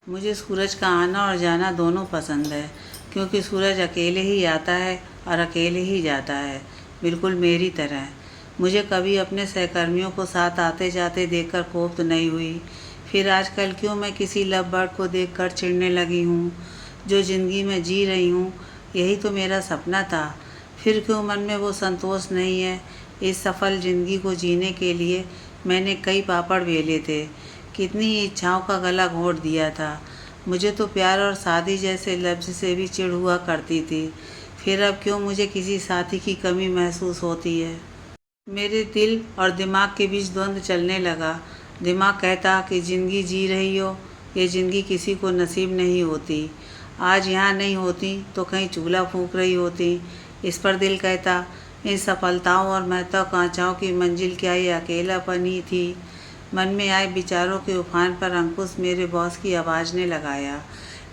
मुझे सूरज का आना और जाना दोनों पसंद है, क्योंकि सूरज अकेले ही आता है और अकेले ही जाता है, बिल्कुल मेरी तरह। मुझे कभी अपने सहकर्मियों को साथ आते जाते देखकर कोफ्त नहीं हुई। फिर आजकल क्यों मैं किसी लव बर्ड को देखकर चिढ़ने लगी हूँ? जो ज़िंदगी में जी रही हूँ, यही तो मेरा सपना था। फिर क्यों मन में वो संतोष नहीं है? इस सफल ज़िंदगी को जीने के लिए मैंने कई पापड़ बेले थे, कितनी ही इच्छाओं का गला घोंट दिया था। मुझे तो प्यार और शादी जैसे लफ्ज़ से भी चिढ़ हुआ करती थी। फिर अब क्यों मुझे किसी साथी की कमी महसूस होती है? मेरे दिल और दिमाग के बीच द्वंद्व चलने लगा। दिमाग कहता कि ज़िंदगी जी रही हो, ये ज़िंदगी किसी को नसीब नहीं होती। आज यहाँ नहीं होती तो कहीं चूल्हा फूंक रही होती। इस पर दिल कहता, इन सफलताओं और महत्वाकांक्षाओं की मंजिल क्या ये अकेलापन ही थी? मन में आए विचारों के उफान पर अंकुश मेरे बॉस की आवाज़ ने लगाया।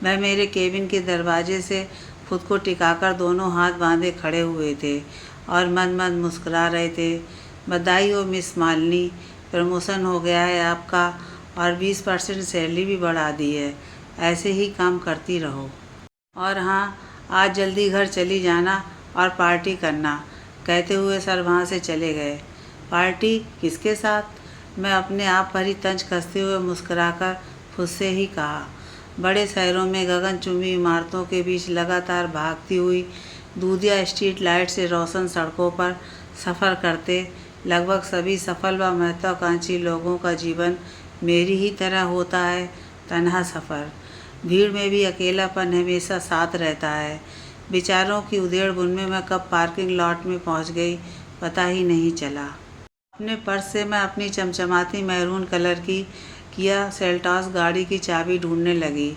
वह मेरे केबिन के दरवाजे से खुद को टिकाकर दोनों हाथ बांधे खड़े हुए थे और मंद मंद मुस्कुरा रहे थे। बधाई हो मिस मालिनी, प्रमोशन हो गया है आपका और 20% सैलरी भी बढ़ा दी है। ऐसे ही काम करती रहो। और हाँ, आज जल्दी घर चली जाना और पार्टी करना, कहते हुए सर वहाँ से चले गए। पार्टी किसके साथ? मैं अपने आप पर ही तंज कसते हुए मुस्कुराकर खुद से ही कहा। बड़े शहरों में गगनचुंबी इमारतों के बीच लगातार भागती हुई दूधिया स्ट्रीट लाइट से रोशन सड़कों पर सफ़र करते लगभग सभी सफल व महत्वाकांक्षी लोगों का जीवन मेरी ही तरह होता है, तन्हा सफ़र। भीड़ में भी अकेलापन हमेशा साथ रहता है। विचारों की उधेड़-बुन में मैं कब पार्किंग लॉट में पहुंच गई, पता ही नहीं चला। अपने पर्स से मैं अपनी चमचमाती मैरून कलर की किया सेल्टॉस गाड़ी की चाबी ढूंढने लगी।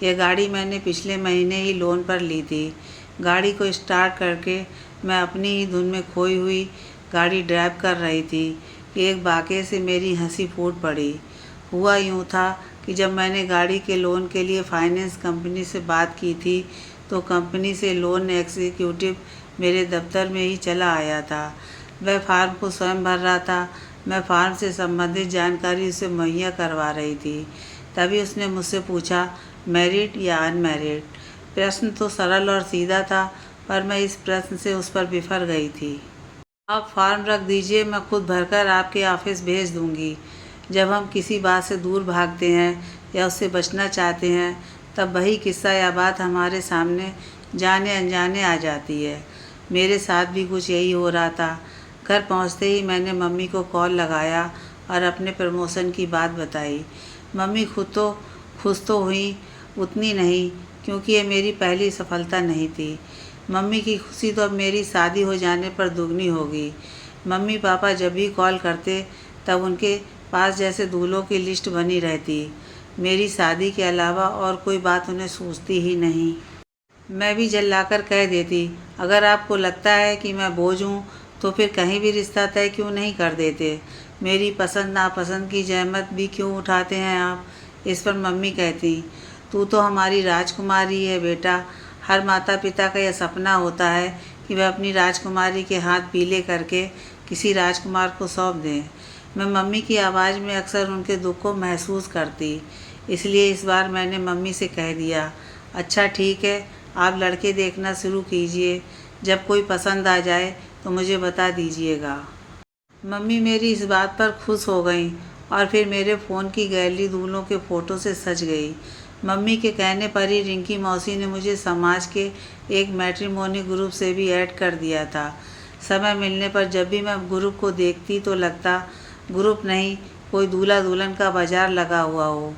यह गाड़ी मैंने पिछले महीने ही लोन पर ली थी। गाड़ी को स्टार्ट करके मैं अपनी ही धुन में खोई हुई गाड़ी ड्राइव कर रही थी कि एक वाक़ये से मेरी हंसी फूट पड़ी। हुआ यूँ था कि जब मैंने गाड़ी के लोन के लिए फाइनेंस कंपनी से बात की थी, तो कंपनी से लोन एग्जीक्यूटिव मेरे दफ्तर में ही चला आया था। वह फार्म को स्वयं भर रहा था। मैं फार्म से संबंधित जानकारी उसे मुहैया करवा रही थी। तभी उसने मुझसे पूछा, मैरिड या अनमैरिड? प्रश्न तो सरल और सीधा था, पर मैं इस प्रश्न से उस पर बिफर गई थी। आप फॉर्म रख दीजिए, मैं खुद भरकर आपके ऑफिस भेज दूंगी। जब हम किसी बात से दूर भागते हैं या उससे बचना चाहते हैं, तब वही किस्सा या बात हमारे सामने जाने अनजाने आ जाती है। मेरे साथ भी कुछ यही हो रहा था। घर पहुंचते ही मैंने मम्मी को कॉल लगाया और अपने प्रमोशन की बात बताई। मम्मी खुद तो खुश तो हुई, उतनी नहीं, क्योंकि ये मेरी पहली सफलता नहीं थी। मम्मी की खुशी तो अब मेरी शादी हो जाने पर दुगनी होगी। मम्मी पापा जब भी कॉल करते, तब उनके पास जैसे दूल्हों की लिस्ट बनी रहती। मेरी शादी के अलावा और कोई बात उन्हें सूझती ही नहीं। मैं भी झल्लाकर कह देती, अगर आपको लगता है कि मैं बोझ हूँ, तो फिर कहीं भी रिश्ता तय क्यों नहीं कर देते? मेरी पसंद नापसंद की जहमत भी क्यों उठाते हैं आप? इस पर मम्मी कहती, तू तो हमारी राजकुमारी है बेटा। हर माता पिता का यह सपना होता है कि वह अपनी राजकुमारी के हाथ पीले करके किसी राजकुमार को सौंप दें। मैं मम्मी की आवाज़ में अक्सर उनके दुख को महसूस करती, इसलिए इस बार मैंने मम्मी से कह दिया, अच्छा ठीक है, आप लड़के देखना शुरू कीजिए। जब कोई पसंद आ जाए तो मुझे बता दीजिएगा। मम्मी मेरी इस बात पर खुश हो गईं और फिर मेरे फ़ोन की गैलरी दूल्हों के फ़ोटो से सज गई। मम्मी के कहने पर ही रिंकी मौसी ने मुझे समाज के एक मैट्रिमोनी ग्रुप से भी ऐड कर दिया था। समय मिलने पर जब भी मैं ग्रुप को देखती तो लगता ग्रुप नहीं, कोई दूल्हा दुल्हन का बाजार लगा हुआ हो।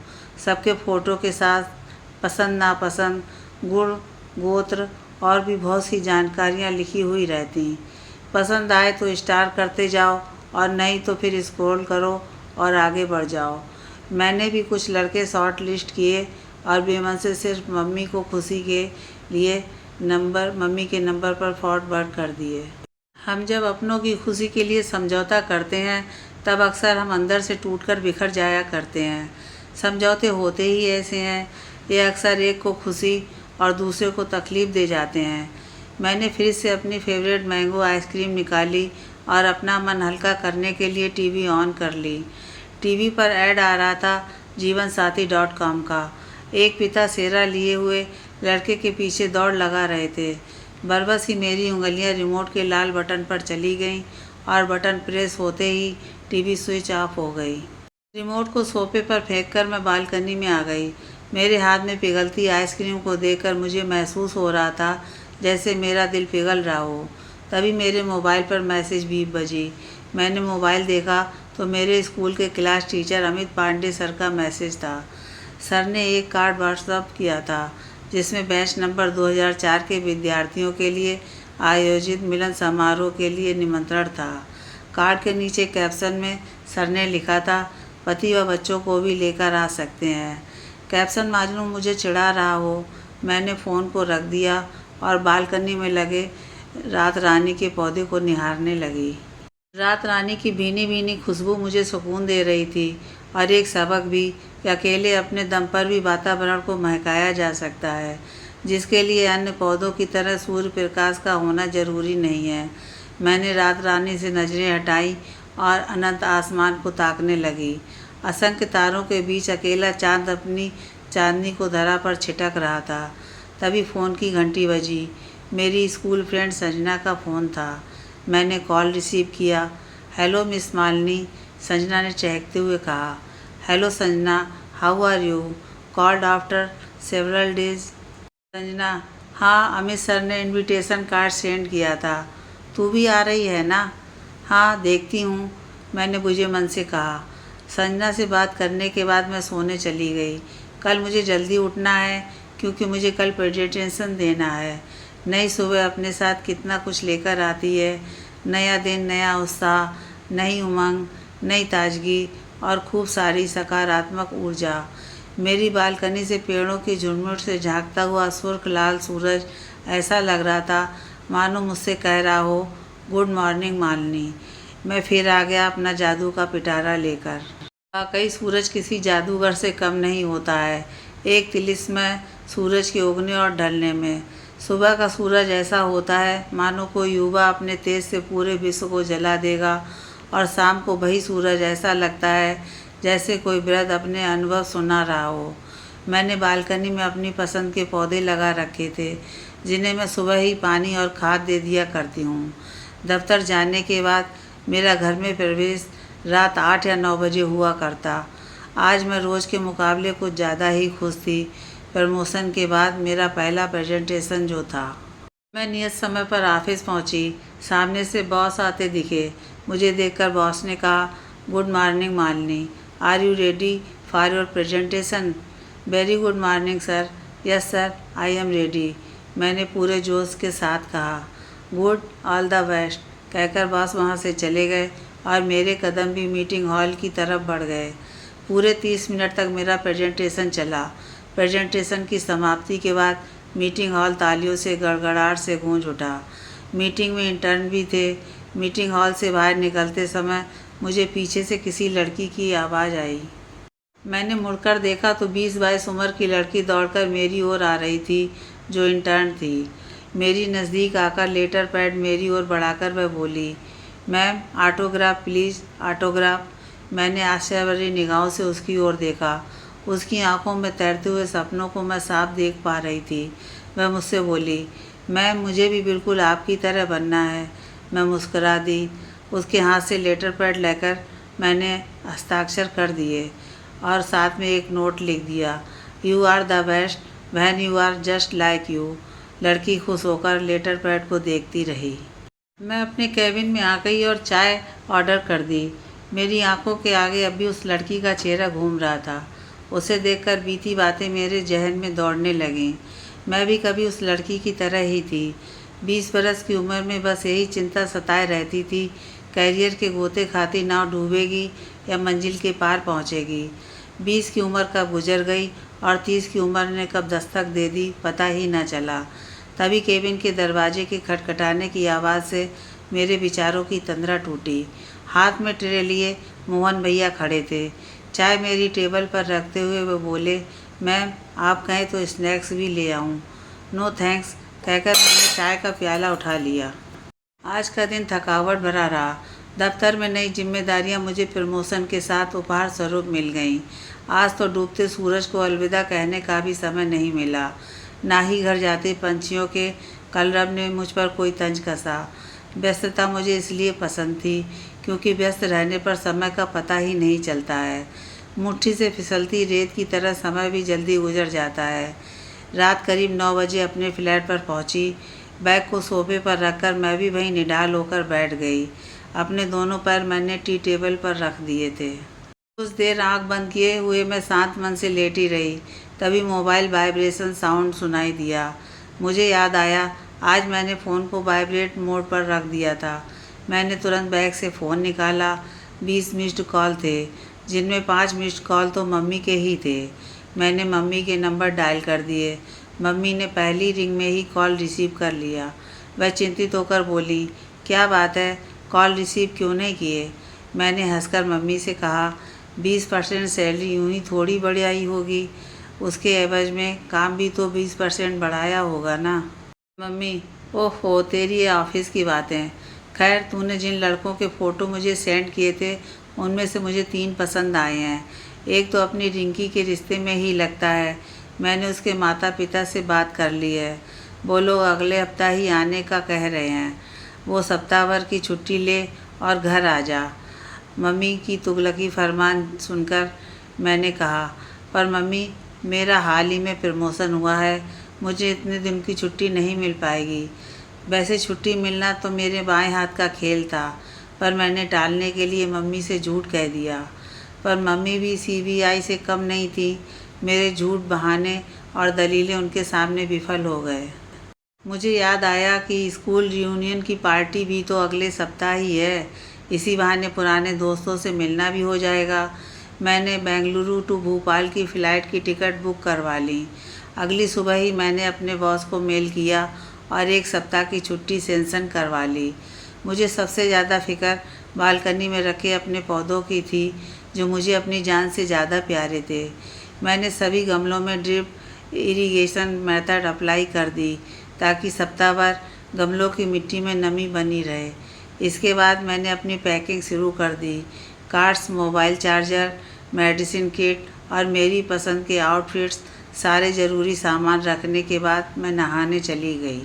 सबके फ़ोटो के साथ पसंद नापसंद, गुण गोत्र और भी बहुत सी जानकारियाँ लिखी हुई रहती। पसंद आए तो स्टार करते जाओ और नहीं तो फिर स्क्रॉल करो और आगे बढ़ जाओ। मैंने भी कुछ लड़के शॉर्ट लिस्ट किए और बेमन से सिर्फ मम्मी को खुशी के लिए मम्मी के नंबर पर फॉरवर्ड कर दिए। हम जब अपनों की खुशी के लिए समझौता करते हैं, तब अक्सर हम अंदर से टूटकर बिखर जाया करते हैं। समझौते होते ही ऐसे हैं, ये अक्सर एक को खुशी और दूसरे को तकलीफ़ दे जाते हैं। मैंने फ्रिज से अपनी फेवरेट मैंगो आइसक्रीम निकाली और अपना मन हल्का करने के लिए टीवी ऑन कर ली। टीवी पर ऐड आ रहा था जीवनसाथी.com का। एक पिता सेरा लिए हुए लड़के के पीछे दौड़ लगा रहे थे। बरबस ही मेरी उंगलियां रिमोट के लाल बटन पर चली गईं और बटन प्रेस होते ही टीवी स्विच ऑफ हो गई। रिमोट को सोफे पर फेंककर मैं बालकनी में आ गई। मेरे हाथ में पिघलती आइसक्रीम को देखकर मुझे महसूस हो रहा था जैसे मेरा दिल पिघल रहा हो। तभी मेरे मोबाइल पर मैसेज बीप बजी। मैंने मोबाइल देखा तो मेरे स्कूल के class teacher Amit Pandey sir का मैसेज था। सर ने एक कार्ड व्हाट्सएप किया था जिसमें बैच नंबर 2004 के विद्यार्थियों के लिए आयोजित मिलन समारोह के लिए निमंत्रण था। कार्ड के नीचे कैप्शन में सर ने लिखा था, पति व बच्चों को भी लेकर आ सकते हैं। कैप्शन मालूम मुझे चिढ़ा रहा हो। मैंने फ़ोन को रख दिया और बालकनी में लगे रात रानी के पौधे को निहारने लगी। रात रानी की भीनी भीनी खुशबू मुझे सुकून दे रही थी और एक सबक भी कि अकेले अपने दम पर भी वातावरण को महकाया जा सकता है, जिसके लिए अन्य पौधों की तरह सूर्य प्रकाश का होना जरूरी नहीं है। मैंने रात रानी से नज़रें हटाई और अनंत आसमान को ताकने लगी। असंख्य तारों के बीच अकेला चांद अपनी चांदनी को धरा पर छिटक रहा था। तभी फ़ोन की घंटी बजी। मेरी स्कूल फ्रेंड संजना का फ़ोन था। मैंने कॉल रिसीव किया। हेलो मिस मालिनी, संजना ने चहकते हुए कहा। Hello Sanjana, how are you? Called after several days. Sanjana, हाँ, अमित सर ने इनविटेशन कार्ड सेंड किया था। तू भी आ रही है ना? हाँ, देखती हूँ, मैंने बुझे मन से कहा। संजना से बात करने के बाद मैं सोने चली गई। कल मुझे जल्दी उठना है क्योंकि मुझे कल प्रेजेंटेशन देना है। नई सुबह अपने साथ कितना कुछ लेकर आती है। नया दिन, नया उत्साह, नई उमंग, नई ताजगी और खूब सारी सकारात्मक ऊर्जा। मेरी बालकनी से पेड़ों की झुरमुट से झांकता हुआ सुर्ख लाल सूरज ऐसा लग रहा था मानो मुझसे कह रहा हो, गुड मॉर्निंग मालिनी। मैं फिर आ गया अपना जादू का पिटारा लेकर। वाकई सूरज किसी जादूगर से कम नहीं होता है, एक तिलिस्मय सूरज के उगने और ढलने में। सुबह का सूरज ऐसा होता है मानो कोई युवा अपने तेज से पूरे विश्व को जला देगा, और शाम को वही सूरज ऐसा लगता है जैसे कोई वृद्ध अपने अनुभव सुना रहा हो। मैंने बालकनी में अपनी पसंद के पौधे लगा रखे थे जिन्हें मैं सुबह ही पानी और खाद दे दिया करती हूँ। दफ्तर जाने के बाद मेरा घर में प्रवेश रात 8 या 9 बजे हुआ करता। आज मैं रोज़ के मुकाबले कुछ ज़्यादा ही खुश थी। प्रमोशन के बाद मेरा पहला प्रेजेंटेशन जो था। मैं नियत समय पर ऑफिस पहुंची। सामने से बॉस आते दिखे। मुझे देखकर बॉस ने कहा, good morning Malini, are you ready for your presentation? Very good morning sir. Yes sir, I am ready, मैंने पूरे जोश के साथ कहा। गुड, ऑल द बेस्ट, कहकर बॉस वहाँ से चले गए और मेरे कदम भी मीटिंग हॉल की तरफ बढ़ गए। पूरे 30 मिनट तक मेरा प्रेजेंटेशन चला। प्रेजेंटेशन की समाप्ति के बाद मीटिंग हॉल तालियों से गड़गड़ाहट से गूंज उठा। मीटिंग में इंटर्न भी थे। मीटिंग हॉल से बाहर निकलते समय मुझे पीछे से किसी लड़की की आवाज़ आई। मैंने मुड़कर देखा तो 20-22 उम्र की लड़की दौड़कर मेरी ओर आ रही थी, जो इंटर्न थी। मेरी नज़दीक आकर लेटर पैड मेरी ओर बढ़ाकर वह बोली, मैम ऑटोग्राफ प्लीज़, ऑटोग्राफ। मैंने आश्चर्य निगाहों से उसकी ओर देखा। उसकी आंखों में तैरते हुए सपनों को मैं साफ देख पा रही थी। वह मुझसे बोली, मैम मुझे भी बिल्कुल आपकी तरह बनना है। मैं मुस्कुरा दी। उसके हाथ से लेटर पैड लेकर मैंने हस्ताक्षर कर दिए और साथ में एक नोट लिख दिया, you are the best when you are just like you. लड़की खुश होकर लेटर पैड को देखती रही। मैं अपने केबिन में आ गई और चाय ऑर्डर कर दी। मेरी आंखों के आगे अब भी उस लड़की का चेहरा घूम रहा था। उसे देखकर बीती बातें मेरे जहन में दौड़ने लगीं। मैं भी कभी उस लड़की की तरह ही थी। 20 बरस की उम्र में बस यही चिंता सताए रहती थी, कैरियर के गोते खाती नाव डूबेगी या मंजिल के पार पहुंचेगी। 20 की उम्र कब गुजर गई और 30 की उम्र ने कब दस्तक दे दी, पता ही न चला। तभी केबिन के दरवाजे के खटखटाने की आवाज़ से मेरे विचारों की तंद्रा टूटी। हाथ में ट्रे लिए मोहन भैया खड़े थे। चाय मेरी टेबल पर रखते हुए वो बोले, मैम आप कहें तो स्नैक्स भी ले आऊं? नो थैंक्स, कहकर मैंने चाय का प्याला उठा लिया। आज का दिन थकावट भरा रहा। दफ्तर में नई जिम्मेदारियां मुझे प्रमोशन के साथ उपहार स्वरूप मिल गईं। आज तो डूबते सूरज को अलविदा कहने का भी समय नहीं मिला, ना ही घर जाते पंछियों के कलरव ने मुझ पर कोई तंज कसा। व्यस्तता मुझे इसलिए पसंद थी क्योंकि व्यस्त रहने पर समय का पता ही नहीं चलता है। मुट्ठी से फिसलती रेत की तरह समय भी जल्दी गुजर जाता है। रात करीब 9 बजे अपने फ्लैट पर पहुंची। बैग को सोफे पर रखकर मैं भी वहीं निढाल होकर बैठ गई। अपने दोनों पैर मैंने टी टेबल पर रख दिए थे। कुछ देर आंख बंद किए हुए मैं शांत मन से लेटी रही। तभी मोबाइल वाइब्रेशन साउंड सुनाई दिया। मुझे याद आया, आज मैंने फ़ोन को वाइब्रेट मोड पर रख दिया था। मैंने तुरंत बैग से फ़ोन निकाला। 20 मिस्ड कॉल थे, जिनमें 5 मिस्ड कॉल तो मम्मी के ही थे। मैंने मम्मी के नंबर डायल कर दिए। मम्मी ने पहली रिंग में ही कॉल रिसीव कर लिया। वह चिंतित होकर बोली, क्या बात है, कॉल रिसीव क्यों नहीं किए? मैंने हंसकर मम्मी से कहा, 20% सैलरी यूँ ही थोड़ी बढ़ाई होगी, उसके एवज में काम भी तो 20% बढ़ाया होगा ना। मम्मी, ओहो, तेरी ये ऑफिस की बातें। खैर, तूने जिन लड़कों के फ़ोटो मुझे सेंड किए थे उनमें से मुझे 3 पसंद आए हैं। एक तो अपनी रिंकी के रिश्ते में ही लगता है। मैंने उसके माता पिता से बात कर ली है, वो लोग अगले हफ्ता ही आने का कह रहे हैं। वो सप्ताह भर की छुट्टी ले और घर आ जा। मम्मी की तुगलकी फरमान सुनकर मैंने कहा, पर मम्मी, मेरा हाल ही में प्रमोशन हुआ है, मुझे इतने दिन की छुट्टी नहीं मिल पाएगी। वैसे छुट्टी मिलना तो मेरे बाएं हाथ का खेल था, पर मैंने टालने के लिए मम्मी से झूठ कह दिया। पर मम्मी भी सीबीआई से कम नहीं थी। मेरे झूठ, बहाने और दलीलें उनके सामने विफल हो गए। मुझे याद आया कि स्कूल रियूनियन की पार्टी भी तो अगले सप्ताह ही है। इसी बहाने पुराने दोस्तों से मिलना भी हो जाएगा। मैंने बेंगलुरु टू भोपाल की फ़्लाइट की टिकट बुक करवा ली। अगली सुबह ही मैंने अपने बॉस को मेल किया और 1 सप्ताह की छुट्टी सेंशन करवा ली। मुझे सबसे ज़्यादा फ़िक्र बालकनी में रखे अपने पौधों की थी, जो मुझे अपनी जान से ज़्यादा प्यारे थे। मैंने सभी गमलों में ड्रिप इरिगेशन मेथड अप्लाई कर दी ताकि सप्ताह भर गमलों की मिट्टी में नमी बनी रहे। इसके बाद मैंने अपनी पैकिंग शुरू कर दी। Cards, mobile charger, medicine kit और मेरी पसंद के आउटफिट्स, सारे ज़रूरी सामान रखने के बाद मैं नहाने चली गई।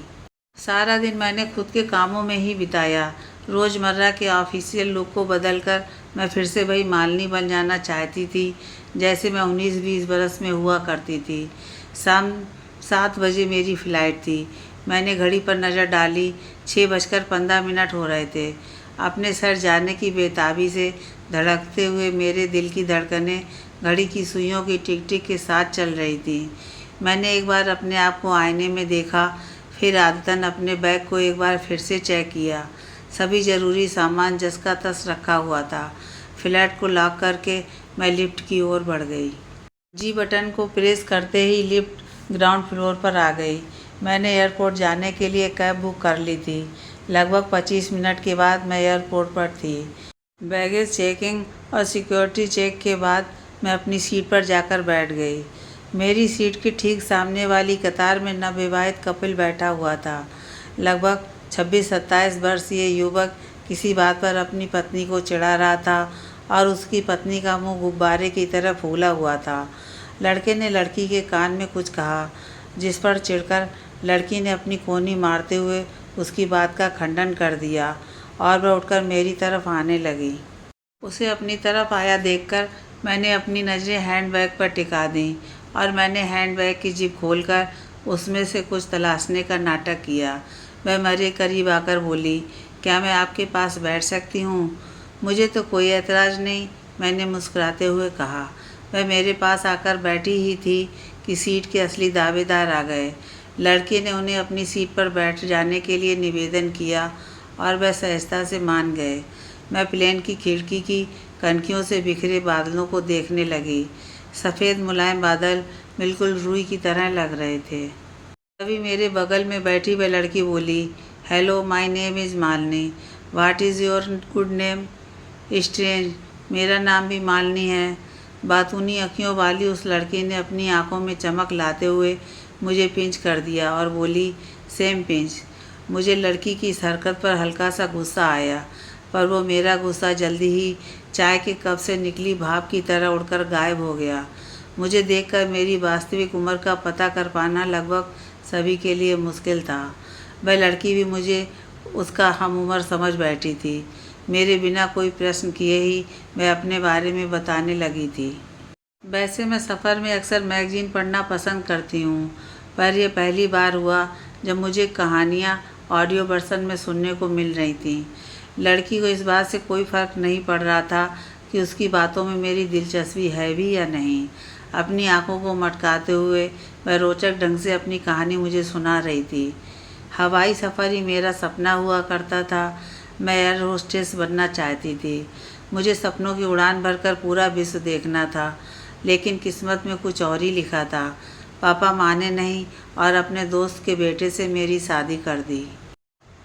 सारा दिन मैंने खुद के कामों में ही बिताया। रोज़मर्रा के ऑफिशियल लुक को बदलकर मैं फिर से वही मालिनी बन जाना चाहती थी, जैसे मैं 19-20 बरस में हुआ करती थी। शाम 7 बजे मेरी फ़्लाइट थी। मैंने घड़ी पर नज़र डाली, 6:15 हो रहे थे। अपने सर जाने की बेताबी से धड़कते हुए मेरे दिल की धड़कनें घड़ी की सुइयों की टिक टिक के साथ चल रही थी। मैंने एक बार अपने आप को आईने में देखा, फिर आदतन अपने बैग को एक बार फिर से चेक किया। सभी ज़रूरी सामान जस का तस रखा हुआ था। फ्लैट को लॉक करके मैं लिफ्ट की ओर बढ़ गई। जी बटन को प्रेस करते ही लिफ्ट ग्राउंड फ्लोर पर आ गई। मैंने एयरपोर्ट जाने के लिए कैब बुक कर ली थी। लगभग 25 मिनट के बाद मैं एयरपोर्ट पर थी। बैगेज चेकिंग और सिक्योरिटी चेक के बाद मैं अपनी सीट पर जाकर बैठ गई। मेरी सीट के ठीक सामने वाली कतार में नवविवाहित कपिल बैठा हुआ था। लगभग 26-27 वर्षीय युवक किसी बात पर अपनी पत्नी को चिढ़ा रहा था और उसकी पत्नी का मुंह गुब्बारे की तरह फूला हुआ था। लड़के ने लड़की के कान में कुछ कहा, जिस पर चिढ़कर लड़की ने अपनी कोहनी मारते हुए उसकी बात का खंडन कर दिया और वह उठकर मेरी तरफ आने लगी। उसे अपनी तरफ आया देखकर मैंने अपनी नज़रें हैंडबैग पर टिका दीं और मैंने हैंडबैग की जिप खोलकर उसमें से कुछ तलाशने का नाटक किया। वह मेरे करीब आकर बोली, क्या मैं आपके पास बैठ सकती हूँ? मुझे तो कोई एतराज़ नहीं, मैंने मुस्कुराते हुए कहा। वह मेरे पास आकर बैठी ही थी कि सीट के असली दावेदार आ गए। लड़के ने उन्हें अपनी सीट पर बैठ जाने के लिए निवेदन किया और वह सहजता से मान गए। मैं प्लेन की खिड़की की कनखियों से बिखरे बादलों को देखने लगी। सफ़ेद मुलायम बादल बिल्कुल रुई की तरह लग रहे थे। तभी मेरे बगल में बैठी वह लड़की बोली, hello, my name is Malini. What is your good name? Strange, मेरा नाम भी मालिनी है। बातूनी अँखियों वाली उस लड़की ने अपनी आंखों में चमक लाते हुए मुझे पिंच कर दिया और बोली, सेम पिंच। मुझे लड़की की इस हरकत पर हल्का सा गुस्सा आया, पर वो मेरा गुस्सा जल्दी ही चाय के कप से निकली भाप की तरह उड़कर गायब हो गया। मुझे देखकर मेरी वास्तविक उम्र का पता कर पाना लगभग सभी के लिए मुश्किल था। वह लड़की भी मुझे उसका हम उम्र समझ बैठी थी। मेरे बिना कोई प्रश्न किए ही मैं अपने बारे में बताने लगी थी। वैसे मैं सफ़र में अक्सर मैगज़ीन पढ़ना पसंद करती हूँ, पर यह पहली बार हुआ जब मुझे कहानियाँ ऑडियो वर्सन में सुनने को मिल रही थीं। लड़की को इस बात से कोई फ़र्क नहीं पड़ रहा था कि उसकी बातों में मेरी दिलचस्पी है भी या नहीं। अपनी आंखों को मटकाते हुए वह रोचक ढंग से अपनी कहानी मुझे सुना रही थी। हवाई सफ़र ही मेरा सपना हुआ करता था। मैं एयर होस्टेस बनना चाहती थी। मुझे सपनों की उड़ान भरकर पूरा विश्व देखना था, लेकिन किस्मत में कुछ और ही लिखा था। पापा माने नहीं और अपने दोस्त के बेटे से मेरी शादी कर दी।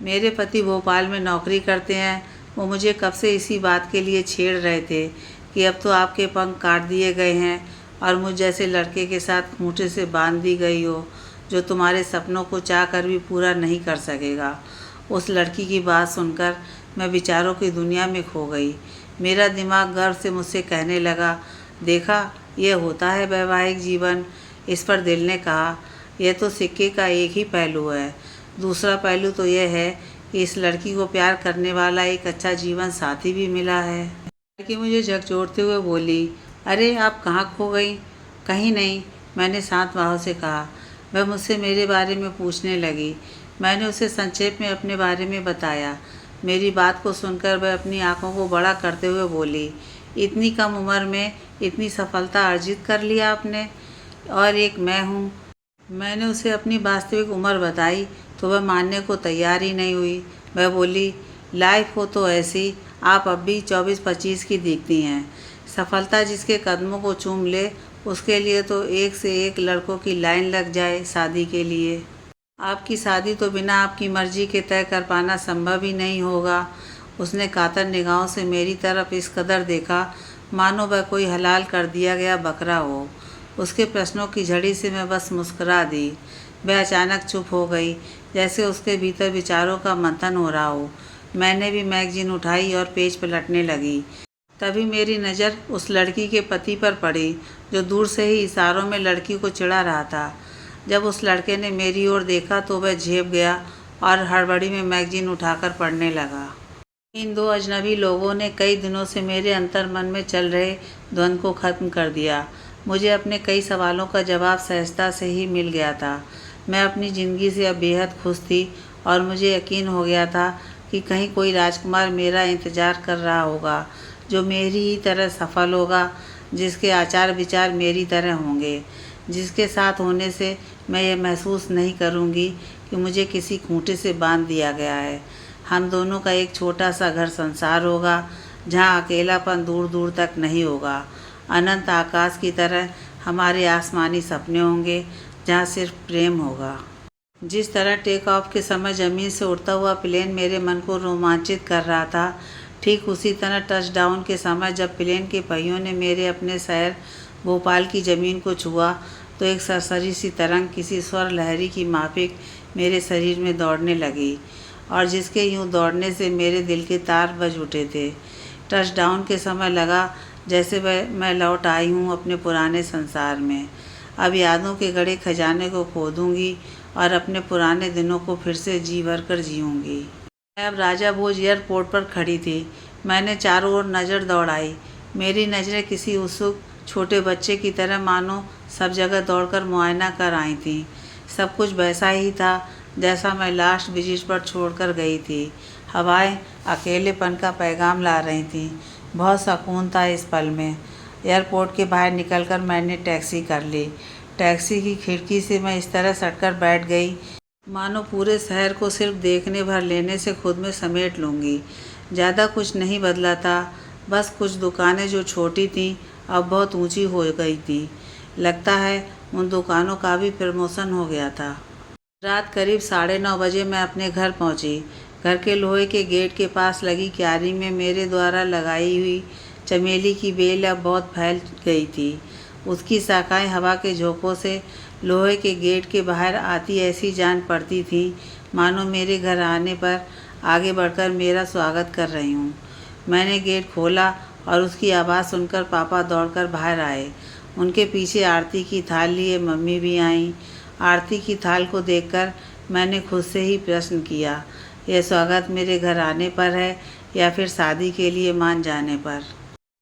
मेरे पति भोपाल में नौकरी करते हैं। वो मुझे कब से इसी बात के लिए छेड़ रहे थे कि अब तो आपके पंख काट दिए गए हैं और मुझ जैसे लड़के के साथ खूंटे से बांध दी गई हो, जो तुम्हारे सपनों को चाह कर भी पूरा नहीं कर सकेगा। उस लड़की की बात सुनकर मैं विचारों की दुनिया में खो गई। मेरा दिमाग गर्व से मुझसे कहने लगा, देखा, यह होता है वैवाहिक जीवन। इस पर दिल ने कहा, यह तो सिक्के का एक ही पहलू है। दूसरा पहलू तो यह है कि इस लड़की को प्यार करने वाला एक अच्छा जीवन साथी भी मिला है। लड़की मुझे झकझोरते हुए बोली, अरे आप कहाँ खो गई? कहीं नहीं, मैंने शांत भाव से कहा। वह मुझसे मेरे बारे में पूछने लगी। मैंने उसे संक्षेप में अपने बारे में बताया। मेरी बात को सुनकर वह अपनी आंखों को बड़ा करते हुए बोली, इतनी कम उम्र में इतनी सफलता अर्जित कर लिया आपने, और एक मैं हूँ। मैंने उसे अपनी वास्तविक उम्र बताई तो वह मानने को तैयार ही नहीं हुई। वह बोली, लाइफ हो तो ऐसी, आप अब भी 24-25 की दिखती हैं। सफलता जिसके कदमों को चूम ले, उसके लिए तो एक से एक लड़कों की लाइन लग जाए शादी के लिए। आपकी शादी तो बिना आपकी मर्जी के तय कर पाना संभव ही नहीं होगा। उसने कातर निगाहों से मेरी तरफ इस कदर देखा मानो वह कोई हलाल कर दिया गया बकरा हो। उसके प्रश्नों की झड़ी से मैं बस मुस्कुरा दी। वह अचानक चुप हो गई, जैसे उसके भीतर विचारों का मंथन हो रहा हो। मैंने भी मैगजीन उठाई और पेज पलटने लगी। तभी मेरी नज़र उस लड़की के पति पर पड़ी, जो दूर से ही इशारों में लड़की को चिढ़ा रहा था। जब उस लड़के ने मेरी ओर देखा तो वह झेप गया और हड़बड़ी में मैगजीन उठाकर पढ़ने लगा। इन दो अजनबी लोगों ने कई दिनों से मेरे अंतर्मन में चल रहे द्वंद्व को ख़त्म कर दिया। मुझे अपने कई सवालों का जवाब सहजता से ही मिल गया था। मैं अपनी ज़िंदगी से अब बेहद खुश थी और मुझे यकीन हो गया था कि कहीं कोई राजकुमार मेरा इंतज़ार कर रहा होगा, जो मेरी ही तरह सफल होगा, जिसके आचार विचार मेरी तरह होंगे, जिसके साथ होने से मैं ये महसूस नहीं करूँगी कि मुझे किसी खूंटे से बांध दिया गया है। हम दोनों का एक छोटा सा घर संसार होगा, जहाँ अकेलापन दूर दूर तक नहीं होगा। अनंत आकाश की तरह हमारे आसमानी सपने होंगे, जहाँ सिर्फ प्रेम होगा। जिस तरह टेक ऑफ के समय ज़मीन से उड़ता हुआ प्लेन मेरे मन को रोमांचित कर रहा था, ठीक उसी तरह टच डाउन के समय जब प्लेन के पहियों ने मेरे अपने शहर भोपाल की ज़मीन को छुआ, तो एक सरसरी सी तरंग किसी स्वर लहरी की माफिक मेरे शरीर में दौड़ने लगी, और जिसके यूं दौड़ने से मेरे दिल के तार बज उठे थे। टच डाउन के समय लगा जैसे मैं लौट आई हूँ अपने पुराने संसार में। अब यादों के गड़े खजाने को खोदूँगी और अपने पुराने दिनों को फिर से जी भर कर जीऊँगी। मैं अब राजा भोज एयरपोर्ट पर खड़ी थी। मैंने चारों ओर नज़र दौड़ाई। मेरी नज़रें किसी उत्सुक छोटे बच्चे की तरह मानो सब जगह दौड़कर मुआयना कर आई थीं। सब कुछ वैसा ही था जैसा मैं लास्ट विजिट पर छोड़कर गई थी। हवाएं अकेलेपन का पैगाम ला रही थीं। बहुत सुकून था इस पल में। एयरपोर्ट के बाहर निकलकर मैंने टैक्सी कर ली। टैक्सी की खिड़की से मैं इस तरह सटकर बैठ गई मानो पूरे शहर को सिर्फ देखने भर लेने से खुद में समेट लूँगी। ज़्यादा कुछ नहीं बदला था, बस कुछ दुकानें जो छोटी थीं अब बहुत ऊंची हो गई थीं। लगता है उन दुकानों का भी प्रमोशन हो गया था। रात करीब 9:30 बजे मैं अपने घर पहुंची। घर के लोहे के गेट के पास लगी क्यारी में मेरे द्वारा लगाई हुई चमेली की बेल अब बहुत फैल गई थी। उसकी शाखाएं हवा के झोंकों से लोहे के गेट के बाहर आती ऐसी जान पड़ती थी मानो मेरे घर आने पर आगे बढ़कर मेरा स्वागत कर रही हूँ। मैंने गेट खोला और उसकी आवाज़ सुनकर पापा दौड़कर बाहर आए। उनके पीछे आरती की थाल लिए मम्मी भी आईं। आरती की थाल को देखकर मैंने खुद से ही प्रश्न किया, यह स्वागत मेरे घर आने पर है या फिर शादी के लिए मान जाने पर।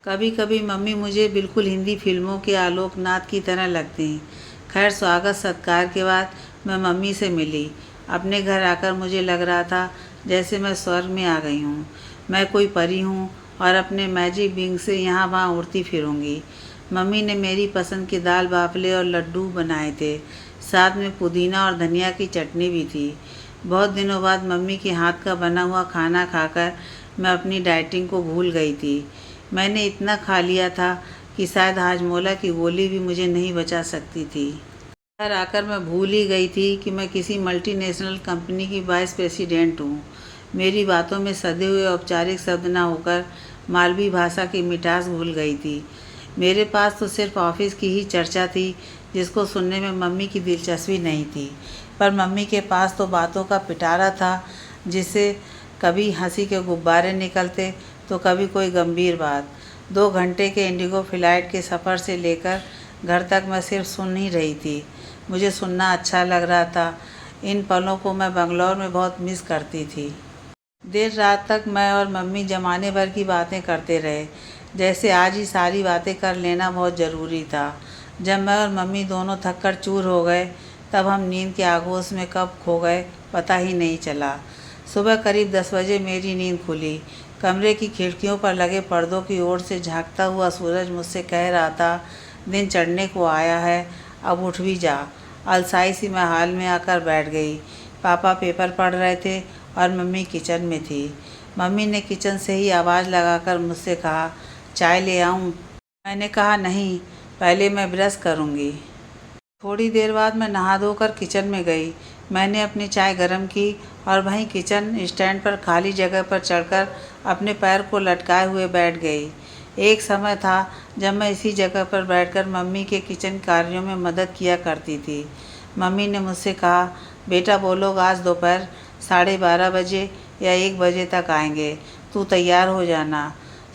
कभी कभी मम्मी मुझे बिल्कुल हिंदी फिल्मों के आलोकनाथ की तरह लगती हैं। खैर, स्वागत सत्कार के बाद मैं मम्मी से मिली। अपने घर आकर मुझे लग रहा था जैसे मैं स्वर्ग में आ गई हूँ। मैं कोई परी हूँ और अपने मैजिक विंग से यहाँ वहाँ उड़ती फिरूँगी। मम्मी ने मेरी पसंद के दाल बाफले और लड्डू बनाए थे। साथ में पुदीना और धनिया की चटनी भी थी। बहुत दिनों बाद मम्मी के हाथ का बना हुआ खाना खाकर मैं अपनी डाइटिंग को भूल गई थी। मैंने इतना खा लिया था कि शायद हाजमोला की गोली भी मुझे नहीं बचा सकती थी। घर आकर मैं भूल ही गई थी कि मैं किसी मल्टीनेशनल कंपनी की वाइस प्रेसिडेंट हूँ। मेरी बातों में सधे हुए औपचारिक शब्द न होकर मालवी भाषा की मिठास भूल गई थी। मेरे पास तो सिर्फ ऑफिस की ही चर्चा थी, जिसको सुनने में मम्मी की दिलचस्पी नहीं थी। पर मम्मी के पास तो बातों का पिटारा था, जिससे कभी हंसी के गुब्बारे निकलते तो कभी कोई गंभीर बात। 2 घंटे के इंडिगो फ्लाइट के सफ़र से लेकर घर तक मैं सिर्फ सुन ही रही थी। मुझे सुनना अच्छा लग रहा था। इन पलों को मैं बंगलौर में बहुत मिस करती थी। देर रात तक मैं और मम्मी ज़माने भर की बातें करते रहे, जैसे आज ही सारी बातें कर लेना बहुत ज़रूरी था। जब मैं और मम्मी दोनों थककर चूर हो गए, तब हम नींद के आगोश में कब खो गए पता ही नहीं चला। सुबह करीब 10 बजे मेरी नींद खुली। कमरे की खिड़कियों पर लगे पर्दों की ओर से झांकता हुआ सूरज मुझसे कह रहा था, दिन चढ़ने को आया है, अब उठ भी जा। अलसाई सी मैं हाल में आकर बैठ गई। पापा पेपर पढ़ रहे थे और मम्मी किचन में थी। मम्मी ने किचन से ही आवाज़ लगाकर मुझसे कहा, चाय ले आऊँ? मैंने कहा नहीं, पहले मैं ब्रश करूँगी। थोड़ी देर बाद मैं नहा धोकर किचन में गई। मैंने अपनी चाय गर्म की और वहीं किचन स्टैंड पर खाली जगह पर चढ़कर अपने पैर को लटकाए हुए बैठ गई। एक समय था जब मैं इसी जगह पर बैठकर मम्मी के किचन कार्यों में मदद किया करती थी। मम्मी ने मुझसे कहा, बेटा वो लोग आज दोपहर 12:30 बजे या 1 बजे तक आएंगे, तू तैयार हो जाना।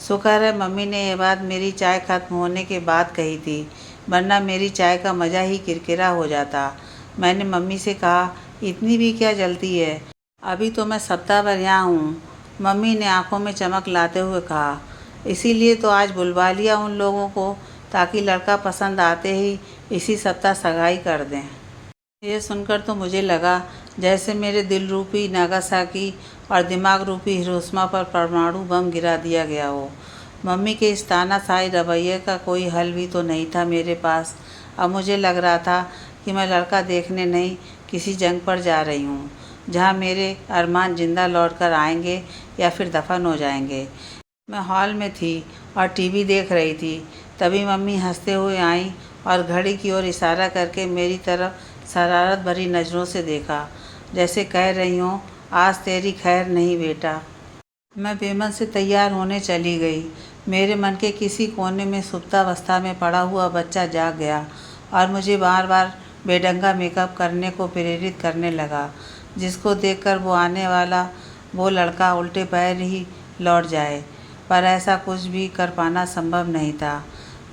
शुक्र है मम्मी ने यह बात मेरी चाय खत्म होने के बाद कही थी, वरना मेरी चाय का मज़ा ही किरकिरा हो जाता। मैंने मम्मी से कहा, इतनी भी क्या जल्दी है, अभी तो मैं सप्ताह भर यहाँ हूँ। मम्मी ने आंखों में चमक लाते हुए कहा, इसीलिए तो आज बुलवा लिया उन लोगों को, ताकि लड़का पसंद आते ही इसी सप्ताह सगाई कर दें। ये सुनकर तो मुझे लगा जैसे मेरे दिल रूपी नागासाकी और दिमाग रूपी हिरोशिमा पर परमाणु बम गिरा दिया गया हो। मम्मी के इस तानाशाही रवैये का कोई हल भी तो नहीं था मेरे पास। अब मुझे लग रहा था कि मैं लड़का देखने नहीं, किसी जंग पर जा रही हूँ, जहाँ मेरे अरमान जिंदा लौट कर आएंगे या फिर दफन हो जाएंगे। मैं हॉल में थी और टीवी देख रही थी। तभी मम्मी हंसते हुए आईं और घड़ी की ओर इशारा करके मेरी तरफ शरारत भरी नज़रों से देखा, जैसे कह रही हूँ, आज तेरी खैर नहीं बेटा। मैं बेमन से तैयार होने चली गई। मेरे मन के किसी कोने में सुप्तावस्था में पड़ा हुआ बच्चा जाग गया और मुझे बार बार बेढंगा मेकअप करने को प्रेरित करने लगा, जिसको देखकर वो आने वाला वो लड़का उल्टे पैर ही लौट जाए। पर ऐसा कुछ भी कर पाना संभव नहीं था।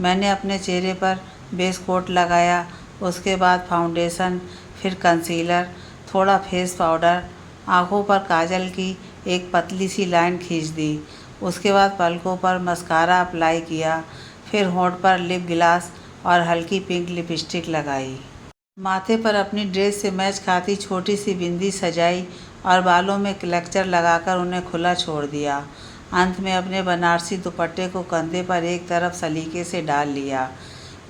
मैंने अपने चेहरे पर बेस कोट लगाया, उसके बाद फाउंडेशन, फिर कंसीलर, थोड़ा फेस पाउडर, आँखों पर काजल की एक पतली सी लाइन खींच दी। उसके बाद पलकों पर मस्कारा अप्लाई किया, फिर होंठ पर लिप ग्लास और हल्की पिंक लिपस्टिक लगाई। माथे पर अपनी ड्रेस से मैच खाती छोटी सी बिंदी सजाई और बालों में क्लचर लगाकर उन्हें खुला छोड़ दिया। अंत में अपने बनारसी दुपट्टे को कंधे पर एक तरफ सलीके से डाल लिया।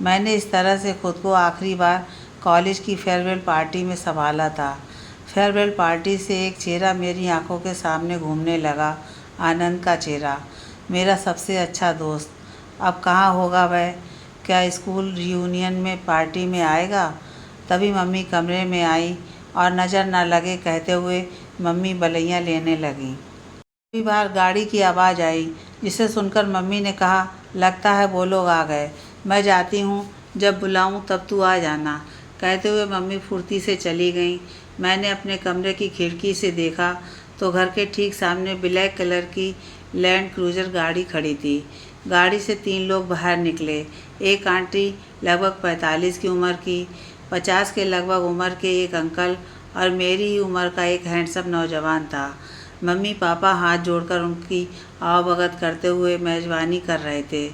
मैंने इस तरह से खुद को आखिरी बार कॉलेज की फेयरवेल पार्टी में संभाला था। फेयरवेल पार्टी से एक चेहरा मेरी आंखों के सामने घूमने लगा, आनंद का चेहरा, मेरा सबसे अच्छा दोस्त। अब कहाँ होगा वह? क्या स्कूल रियूनियन में पार्टी में आएगा? तभी मम्मी कमरे में आई और नज़र न लगे कहते हुए मम्मी बलैया लेने लगी। कई बार गाड़ी की आवाज़ आई, जिसे सुनकर मम्मी ने कहा, लगता है वो लोग आ गए, मैं जाती हूँ, जब बुलाऊँ तब तू आ जाना। कहते हुए मम्मी फुर्ती से चली गईं। मैंने अपने कमरे की खिड़की से देखा तो घर के ठीक सामने ब्लैक कलर की लैंड क्रूज़र गाड़ी खड़ी थी। गाड़ी से 3 लोग बाहर निकले। एक आंटी लगभग 45 की उम्र की, 50 के लगभग उम्र के एक अंकल और मेरी ही उम्र का एक हैंडसम नौजवान था। मम्मी पापा हाथ जोड़कर उनकी आवभगत करते हुए मेज़बानी कर रहे थे।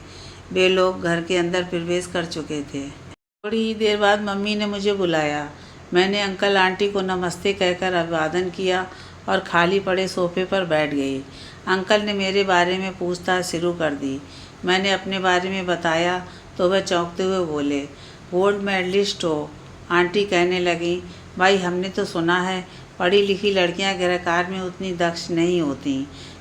वे लोग घर के अंदर प्रवेश कर चुके थे। थोड़ी ही देर बाद मम्मी ने मुझे बुलाया। मैंने अंकल आंटी को नमस्ते कहकर अभिवादन किया और खाली पड़े सोफे पर बैठ गई। अंकल ने मेरे बारे में पूछताछ शुरू कर दी। मैंने अपने बारे में बताया तो वह चौंकते हुए बोले, गोल्ड मेडलिस्ट हो। आंटी कहने लगी, भाई हमने तो सुना है पढ़ी लिखी लड़कियां गृहकार्य में उतनी दक्ष नहीं होती,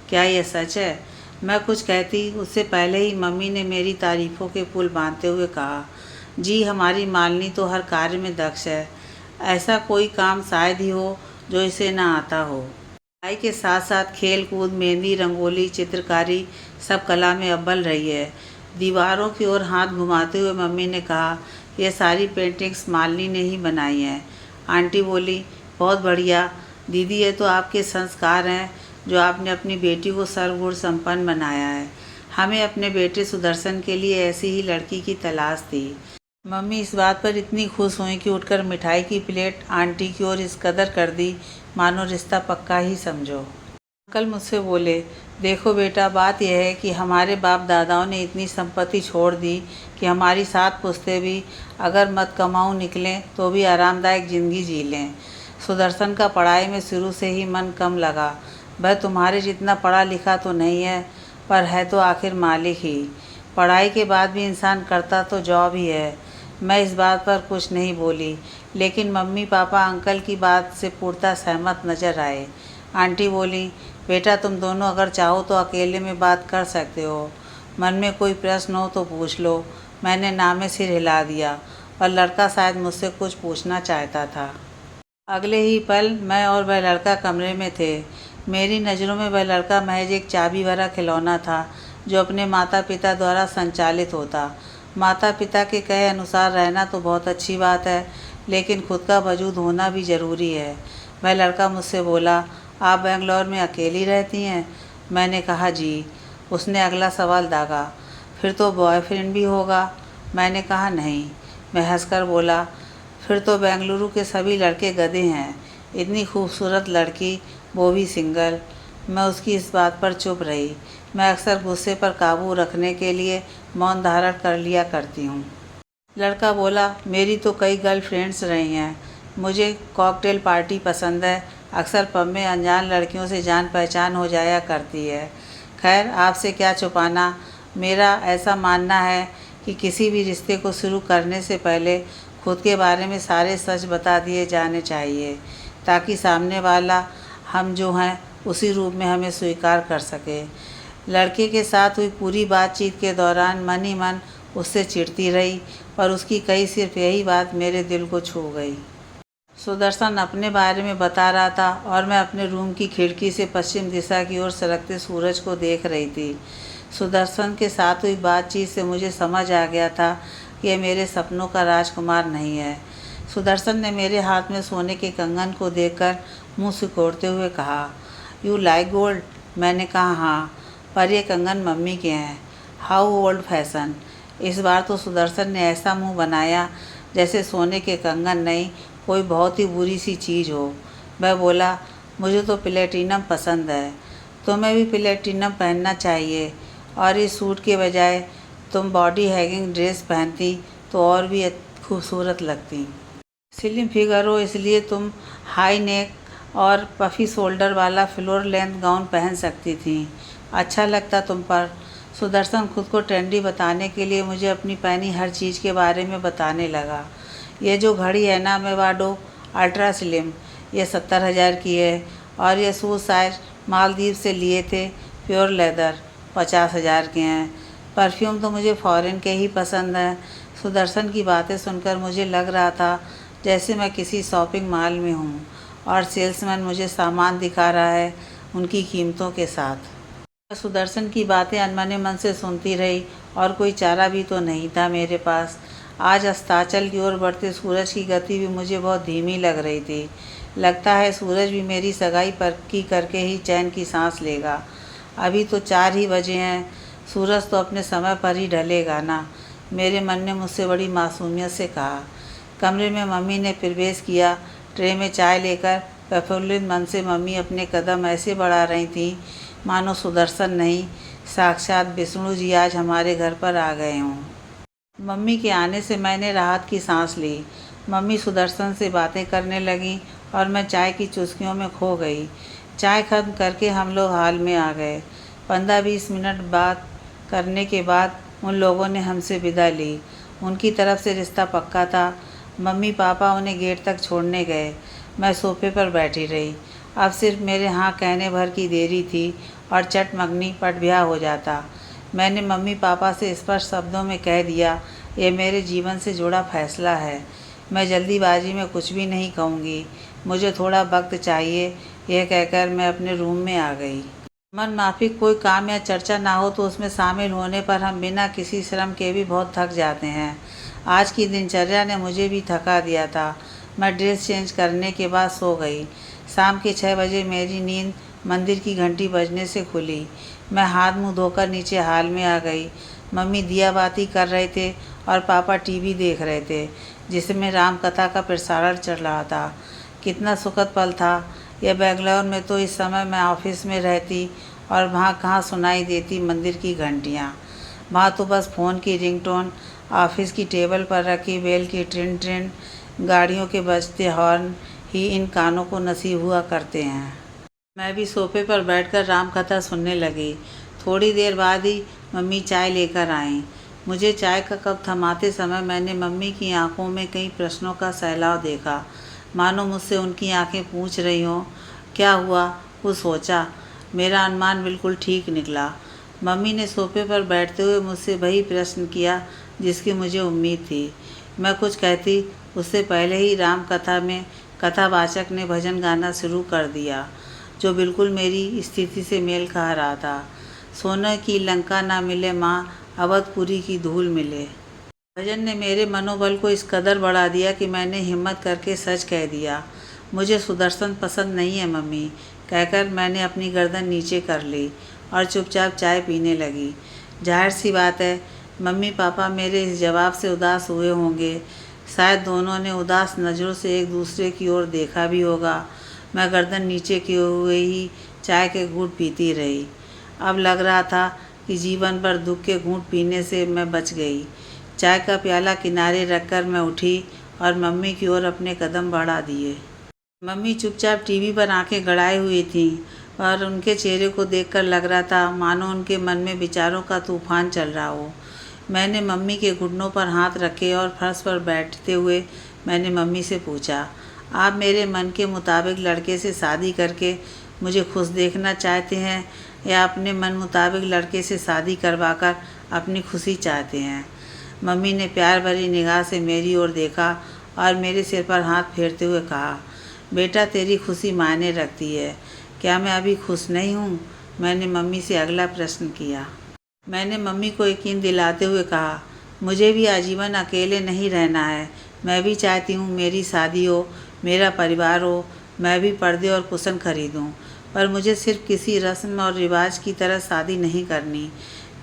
क्या यह सच है? मैं कुछ कहती उससे पहले ही मम्मी ने मेरी तारीफ़ों के पुल बांधते हुए कहा, जी हमारी मालिनी तो हर कार्य में दक्ष है। ऐसा कोई काम शायद ही हो जो इसे ना आता हो। पढ़ाई के साथ साथ खेल कूद, मेहंदी, रंगोली, चित्रकारी सब कला में अव्वल रही है। दीवारों की ओर हाथ घुमाते हुए मम्मी ने कहा, यह सारी पेंटिंग्स मालिनी ने ही बनाई हैं। आंटी बोली, बहुत बढ़िया दीदी, ये तो आपके संस्कार हैं जो आपने अपनी बेटी को सर्वगुण संपन्न बनाया है। हमें अपने बेटे सुदर्शन के लिए ऐसी ही लड़की की तलाश थी। मम्मी इस बात पर इतनी खुश हुई कि उठकर मिठाई की प्लेट आंटी की ओर इस कदर कर दी मानो रिश्ता पक्का ही समझो। अंकल मुझसे बोले, देखो बेटा, बात यह है कि हमारे बाप दादाओं ने इतनी संपत्ति छोड़ दी कि हमारी 7 पुश्तें भी अगर मत कमाऊँ निकलें तो भी आरामदायक ज़िंदगी जी लें। सुदर्शन का पढ़ाई में शुरू से ही मन कम लगा। वह तुम्हारे जितना पढ़ा लिखा तो नहीं है, पर है तो आखिर मालिक ही। पढ़ाई के बाद भी इंसान करता तो जॉब ही है। मैं इस बात पर कुछ नहीं बोली, लेकिन मम्मी पापा अंकल की बात से पूर्णतः सहमत नजर आए। आंटी बोली, बेटा तुम दोनों अगर चाहो तो अकेले में बात कर सकते हो। मन में कोई प्रश्न हो तो पूछ लो। मैंने नामे सिर हिला दिया, पर लड़का शायद मुझसे कुछ पूछना चाहता था। अगले ही पल मैं और वह लड़का कमरे में थे। मेरी नज़रों में वह लड़का महज एक चाबी भरा खिलौना था जो अपने माता पिता द्वारा संचालित होता। माता पिता के कहे अनुसार रहना तो बहुत अच्छी बात है, लेकिन खुद का वजूद होना भी ज़रूरी है। वह लड़का मुझसे बोला, आप बेंगलोर में अकेली रहती हैं? मैंने कहा जी। उसने अगला सवाल दागा, फिर तो बॉयफ्रेंड भी होगा? मैंने कहा नहीं। मैं हंसकर बोला, फिर तो बेंगलुरु के सभी लड़के गधे हैं। इतनी खूबसूरत लड़की, वो भी सिंगल। मैं उसकी इस बात पर चुप रही। मैं अक्सर गुस्से पर काबू रखने के लिए मौन धारण कर लिया करती हूँ। लड़का बोला, मेरी तो कई गर्लफ्रेंड्स रही हैं। मुझे कॉकटेल पार्टी पसंद है। अक्सर पब में अनजान लड़कियों से जान पहचान हो जाया करती है। खैर, आपसे क्या छुपाना, मेरा ऐसा मानना है कि किसी भी रिश्ते को शुरू करने से पहले खुद के बारे में सारे सच बता दिए जाने चाहिए, ताकि सामने वाला हम जो हैं उसी रूप में हमें स्वीकार कर सके। लड़के के साथ हुई पूरी बातचीत के दौरान मन ही मन उससे चिढ़ती रही, पर उसकी कही सिर्फ यही बात मेरे दिल को छू गई। सुदर्शन अपने बारे में बता रहा था और मैं अपने रूम की खिड़की से पश्चिम दिशा की ओर सरकते सूरज को देख रही थी। सुदर्शन के साथ हुई बातचीत से मुझे समझ आ गया था कि यह मेरे सपनों का राजकुमार नहीं है। सुदर्शन ने मेरे हाथ में सोने के कंगन को देखकर मुंह सिकोड़ते हुए कहा, यू लाइक गोल्ड? मैंने कहा हाँ, पर ये कंगन मम्मी के हैं। How old fashion. इस बार तो सुदर्शन ने ऐसा मुंह बनाया जैसे सोने के कंगन नहीं, कोई बहुत ही बुरी सी चीज़ हो। वह बोला, मुझे तो प्लेटिनम पसंद है। तुम्हें भी प्लेटिनम पहनना चाहिए, और इस सूट के बजाय तुम बॉडी हैगिंग ड्रेस पहनती तो और भी खूबसूरत लगती। स्लिम फिगर हो इसलिए तुम हाई नेक और पफ़ी शोल्डर वाला फ्लोर लेंथ गाउन पहन सकती थी। अच्छा लगता तुम पर। सुदर्शन खुद को ट्रेंडी बताने के लिए मुझे अपनी पहनी हर चीज़ के बारे में बताने लगा। ये जो घड़ी है ना मेवाडो अल्ट्रा स्लिम, ये 70,000 की है, और ये शूज़ शायद मालदीव से लिए थे, प्योर लेदर, 50,000 के हैं। परफ्यूम तो मुझे फ़ॉरेन के ही पसंद हैं। सुदर्शन की बातें सुनकर मुझे लग रहा था जैसे मैं किसी शॉपिंग मॉल में हूँ और सेल्समैन मुझे सामान दिखा रहा है उनकी कीमतों के साथ। सुदर्शन की बातें अनमने मन से सुनती रही और कोई चारा भी तो नहीं था मेरे पास। आज अस्ताचल की ओर बढ़ते सूरज की गति भी मुझे बहुत धीमी लग रही थी। लगता है सूरज भी मेरी सगाई पक्की करके ही चैन की सांस लेगा। अभी तो 4 ही बजे हैं, सूरज तो अपने समय पर ही ढलेगा ना, मेरे मन ने मुझसे बड़ी मासूमियत से कहा। कमरे में मम्मी ने प्रवेश किया। ट्रे में चाय लेकर प्रफुल्लित मन से मम्मी अपने कदम ऐसे बढ़ा रही थीं मानो सुदर्शन नहीं, साक्षात विष्णु जी आज हमारे घर पर आ गए हों। मम्मी के आने से मैंने राहत की सांस ली। मम्मी सुदर्शन से बातें करने लगीं और मैं चाय की चुस्कियों में खो गई। चाय खत्म करके हम लोग हॉल में आ गए। 15-20 मिनट बात करने के बाद उन लोगों ने हमसे विदा ली। उनकी तरफ से रिश्ता पक्का था। मम्मी पापा उन्हें गेट तक छोड़ने गए। मैं सोफे पर बैठी रही। अब सिर्फ मेरे हाँ कहने भर की देरी थी और चटमगनी पट ब्याह हो जाता। मैंने मम्मी पापा से स्पष्ट शब्दों में कह दिया, ये मेरे जीवन से जुड़ा फैसला है। मैं जल्दीबाजी में कुछ भी नहीं कहूँगी, मुझे थोड़ा वक्त चाहिए। यह कहकर मैं अपने रूम में आ गई। मन माफिक कोई काम या चर्चा ना हो तो उसमें शामिल होने पर हम बिना किसी श्रम के भी बहुत थक जाते हैं। आज की दिनचर्या ने मुझे भी थका दिया था। मैं ड्रेस चेंज करने के बाद सो गई। शाम के 6 बजे मेरी नींद मंदिर की घंटी बजने से खुली। मैं हाथ मुंह धोकर नीचे हॉल में आ गई। मम्मी दिया बाती कर रहे थे और पापा टीवी देख रहे थे जिसमें राम कथा का प्रसारण चल रहा था। कितना सुखद पल था यह। बेंगलोर में तो इस समय मैं ऑफिस में रहती और वहाँ कहाँ सुनाई देती मंदिर की घंटियाँ। वहाँ तो बस फ़ोन की रिंगटोन, ऑफिस की टेबल पर रखी बेल की ट्रिन ट्रिन, गाड़ियों के बजते हॉर्न ही इन कानों को नसीब हुआ करते हैं। मैं भी सोफे पर बैठकर राम कथा सुनने लगी। थोड़ी देर बाद ही मम्मी चाय लेकर आईं। मुझे चाय का कप थमाते समय मैंने मम्मी की आंखों में कई प्रश्नों का सैलाब देखा, मानो मुझसे उनकी आंखें पूछ रही हों, क्या हुआ? कुछ सोचा? मेरा अनुमान बिल्कुल ठीक निकला। मम्मी ने सोफे पर बैठते हुए मुझसे वही प्रश्न किया जिसकी मुझे उम्मीद थी। मैं कुछ कहती उससे पहले ही राम कथा में कथावाचक ने भजन गाना शुरू कर दिया, जो बिल्कुल मेरी स्थिति से मेल खा रहा था। सोने की लंका ना मिले माँ, अवधपुरी की धूल मिले। भजन ने मेरे मनोबल को इस कदर बढ़ा दिया कि मैंने हिम्मत करके सच कह दिया, मुझे सुदर्शन पसंद नहीं है मम्मी। कहकर मैंने अपनी गर्दन नीचे कर ली और चुपचाप चाय पीने लगी। जाहिर सी बात है मम्मी पापा मेरे इस जवाब से उदास हुए होंगे। शायद दोनों ने उदास नज़रों से एक दूसरे की ओर देखा भी होगा। मैं गर्दन नीचे किए हुए ही चाय के घूंट पीती रही। अब लग रहा था कि जीवन भर दुख के घूंट पीने से मैं बच गई। चाय का प्याला किनारे रखकर मैं उठी और मम्मी की ओर अपने कदम बढ़ा दिए। मम्मी चुपचाप टीवी पर आंखें गड़ाए हुई थीं और उनके चेहरे को देखकर लग रहा था मानो उनके मन में विचारों का तूफान चल रहा हो। मैंने मम्मी के घुटनों पर हाथ रखे और फर्श पर बैठते हुए मैंने मम्मी से पूछा, आप मेरे मन के मुताबिक लड़के से शादी करके मुझे खुश देखना चाहते हैं या अपने मन मुताबिक लड़के से शादी करवाकर अपनी खुशी चाहते हैं? मम्मी ने प्यार भरी निगाह से मेरी ओर देखा और मेरे सिर पर हाथ फेरते हुए कहा, बेटा तेरी खुशी मायने रखती है। क्या मैं अभी खुश नहीं हूँ? मैंने मम्मी से अगला प्रश्न किया। मैंने मम्मी को यकीन दिलाते हुए कहा, मुझे भी आजीवन अकेले नहीं रहना है। मैं भी चाहती हूँ मेरी शादी हो, मेरा परिवार हो, मैं भी पर्दे और कुशन खरीदूँ, पर मुझे सिर्फ किसी रस्म और रिवाज की तरह शादी नहीं करनी।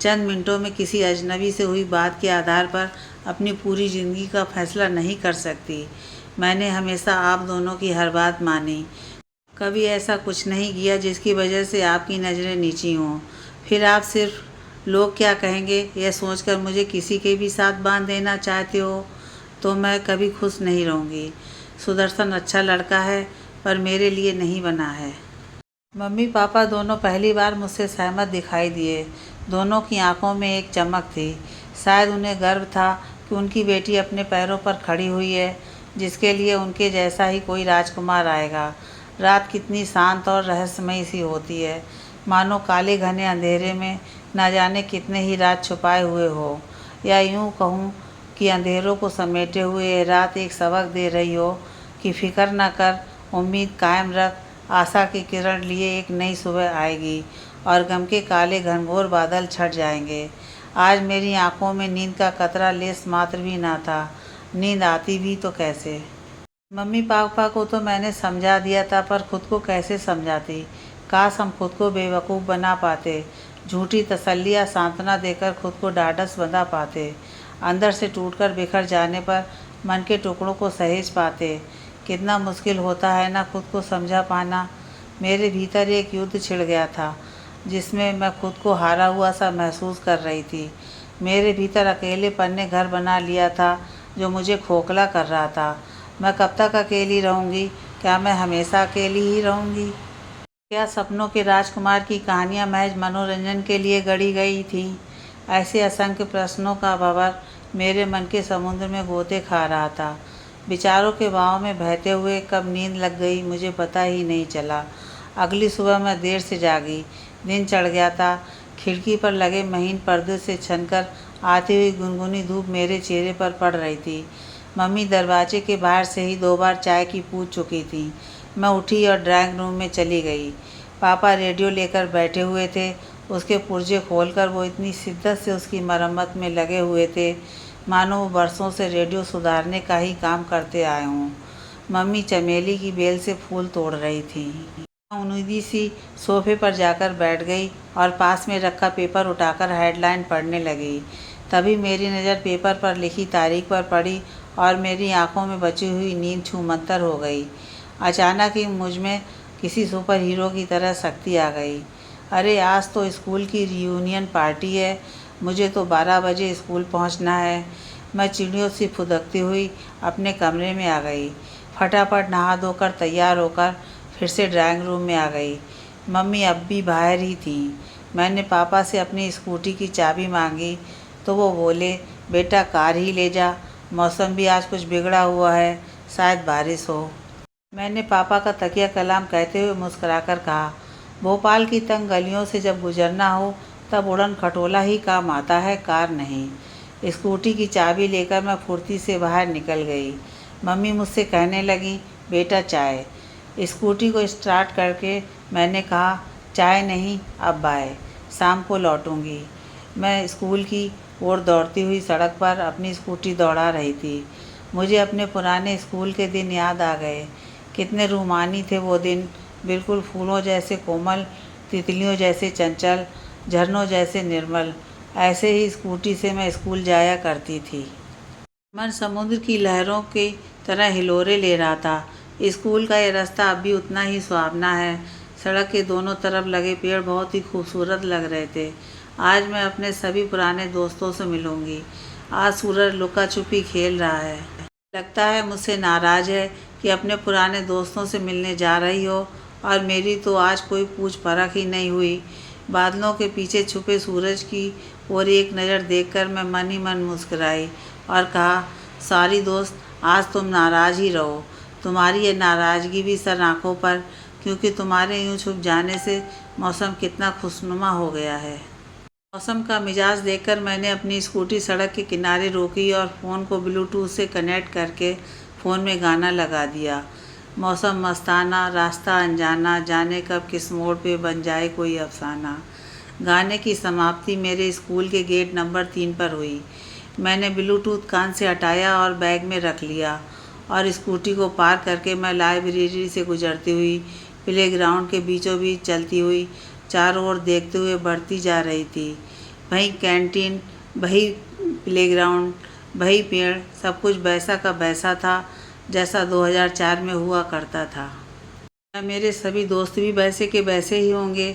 चंद मिनटों में किसी अजनबी से हुई बात के आधार पर अपनी पूरी ज़िंदगी का फैसला नहीं कर सकती। मैंने हमेशा आप दोनों की हर बात मानी, कभी ऐसा कुछ नहीं किया जिसकी वजह से आपकी नज़रें नीची हों। फिर आप सिर्फ लोग क्या कहेंगे यह सोचकर मुझे किसी के भी साथ बांध देना चाहते हो तो मैं कभी खुश नहीं रहूँगी। सुदर्शन अच्छा लड़का है पर मेरे लिए नहीं बना है। मम्मी पापा दोनों पहली बार मुझसे सहमत दिखाई दिए। दोनों की आंखों में एक चमक थी। शायद उन्हें गर्व था कि उनकी बेटी अपने पैरों पर खड़ी हुई है, जिसके लिए उनके जैसा ही कोई राजकुमार आएगा। रात कितनी शांत और रहस्यमयी सी होती है, मानो काले घने अंधेरे में न जाने कितने ही रात छुपाए हुए हो, या यूँ कहूँ कि अंधेरों को समेटे हुए रात एक सबक दे रही हो कि फिक्र न कर, उम्मीद कायम रख, आशा की किरण लिए एक नई सुबह आएगी और गम के काले घनघोर बादल छट जाएंगे। आज मेरी आंखों में नींद का कतरा लेस मात्र भी ना था। नींद आती भी तो कैसे। मम्मी पापा को तो मैंने समझा दिया था, पर खुद को कैसे समझाती। काश हम खुद को बेवकूफ़ बना पाते, झूठी तसल्ली या सांत्वना देकर खुद को ढाढ़स बंधा पाते, अंदर से टूटकर बिखर जाने पर मन के टुकड़ों को सहेज पाते। कितना मुश्किल होता है ना खुद को समझा पाना। मेरे भीतर एक युद्ध छिड़ गया था, जिसमें मैं खुद को हारा हुआ सा महसूस कर रही थी। मेरे भीतर अकेलेपन ने घर बना लिया था, जो मुझे खोखला कर रहा था। मैं कब तक अकेली रहूँगी? क्या मैं हमेशा अकेली ही रहूँगी? क्या सपनों के राजकुमार की कहानियाँ महज मनोरंजन के लिए गढ़ी गई थीं? ऐसे असंख्य प्रश्नों का भंवर मेरे मन के समुद्र में गोते खा रहा था। विचारों के बहाव में बहते हुए कब नींद लग गई मुझे पता ही नहीं चला। अगली सुबह मैं देर से जागी। दिन चढ़ गया था। खिड़की पर लगे महीन पर्दे से छनकर आती हुई गुनगुनी धूप मेरे चेहरे पर पड़ रही थी। मम्मी दरवाजे के बाहर से ही 2 बार चाय की पूछ चुकी थी। मैं उठी और ड्राइंग रूम में चली गई। पापा रेडियो लेकर बैठे हुए थे। उसके पुर्जे खोलकर वो इतनी शिद्दत से उसकी मरम्मत में लगे हुए थे, मानो वो बरसों से रेडियो सुधारने का ही काम करते आए हों। मम्मी चमेली की बेल से फूल तोड़ रही थी। उम्मीदी सी सोफे पर जाकर बैठ गई और पास में रखा पेपर उठाकर हेडलाइन पढ़ने लगी। तभी मेरी नज़र पेपर पर लिखी तारीख पर पड़ी और मेरी आंखों में बची हुई नींद छूमंतर हो गई। अचानक ही मुझ में किसी सुपर हीरो की तरह शक्ति आ गई। अरे आज तो स्कूल की रियूनियन पार्टी है, मुझे तो 12 बजे स्कूल पहुंचना है। मैं चिड़ियों सी फुदकती हुई अपने कमरे में आ गई। फटाफट नहा धोकर तैयार होकर फिर से ड्राइंग रूम में आ गई। मम्मी अब भी बाहर ही थीं। मैंने पापा से अपनी स्कूटी की चाबी मांगी तो वो बोले, बेटा कार ही ले जा, मौसम भी आज कुछ बिगड़ा हुआ है, शायद बारिश हो। मैंने पापा का तकिया कलाम कहते हुए मुस्कुराकर कहा, भोपाल की तंग गलियों से जब गुजरना हो तब उड़न खटोला ही काम आता है, कार नहीं। स्कूटी की चाबी लेकर मैं फुर्ती से बाहर निकल गई। मम्मी मुझसे कहने लगी, बेटा चाय। स्कूटी को स्टार्ट करके मैंने कहा, चाय नहीं, अब बाय, शाम को लौटूंगी। मैं स्कूल की ओर दौड़ती हुई सड़क पर अपनी स्कूटी दौड़ा रही थी। मुझे अपने पुराने स्कूल के दिन याद आ गए। कितने रूमानी थे वो दिन, बिल्कुल फूलों जैसे कोमल, तितलियों जैसे चंचल, झरनों जैसे निर्मल। ऐसे ही स्कूटी से मैं स्कूल जाया करती थी। मन समुद्र की लहरों की तरह हिलोरे ले रहा था। स्कूल का ये रास्ता अब भी उतना ही सुहावना है। सड़क के दोनों तरफ लगे पेड़ बहुत ही खूबसूरत लग रहे थे। आज मैं अपने सभी पुराने दोस्तों से मिलूंगी। आज सूरज लुका छुपी खेल रहा है। लगता है मुझसे नाराज़ है कि अपने पुराने दोस्तों से मिलने जा रही हो, और मेरी तो आज कोई पूछ परख ही नहीं हुई। बादलों के पीछे छुपे सूरज की ओर एक नज़र देखकर मैं मन ही मन मुस्कुराई और कहा, सॉरी दोस्त, आज तुम नाराज़ ही रहो। तुम्हारी ये नाराज़गी भी सर आँखों पर, क्योंकि तुम्हारे यूँ छुप जाने से मौसम कितना खुशनुमा हो गया है। मौसम का मिजाज देखकर मैंने अपनी स्कूटी सड़क के किनारे रोकी और फ़ोन को ब्लूटूथ से कनेक्ट करके फ़ोन में गाना लगा दिया। मौसम मस्ताना, रास्ता अनजाना, जाने कब किस मोड़ पे बन जाए कोई अफसाना। गाने की समाप्ति मेरे स्कूल के गेट नंबर 3 पर हुई। मैंने ब्लूटूथ कान से हटाया और बैग में रख लिया और स्कूटी को पार करके मैं लाइब्रेरी से गुजरती हुई प्लेग्राउंड के बीचों बीच चलती हुई चारों ओर देखते हुए बढ़ती जा रही थी। वही कैंटीन, वही प्लेग्राउंड, वही पेड़, सब कुछ वैसा का वैसा था जैसा 2004 में हुआ करता था। मेरे सभी दोस्त भी वैसे के वैसे ही होंगे।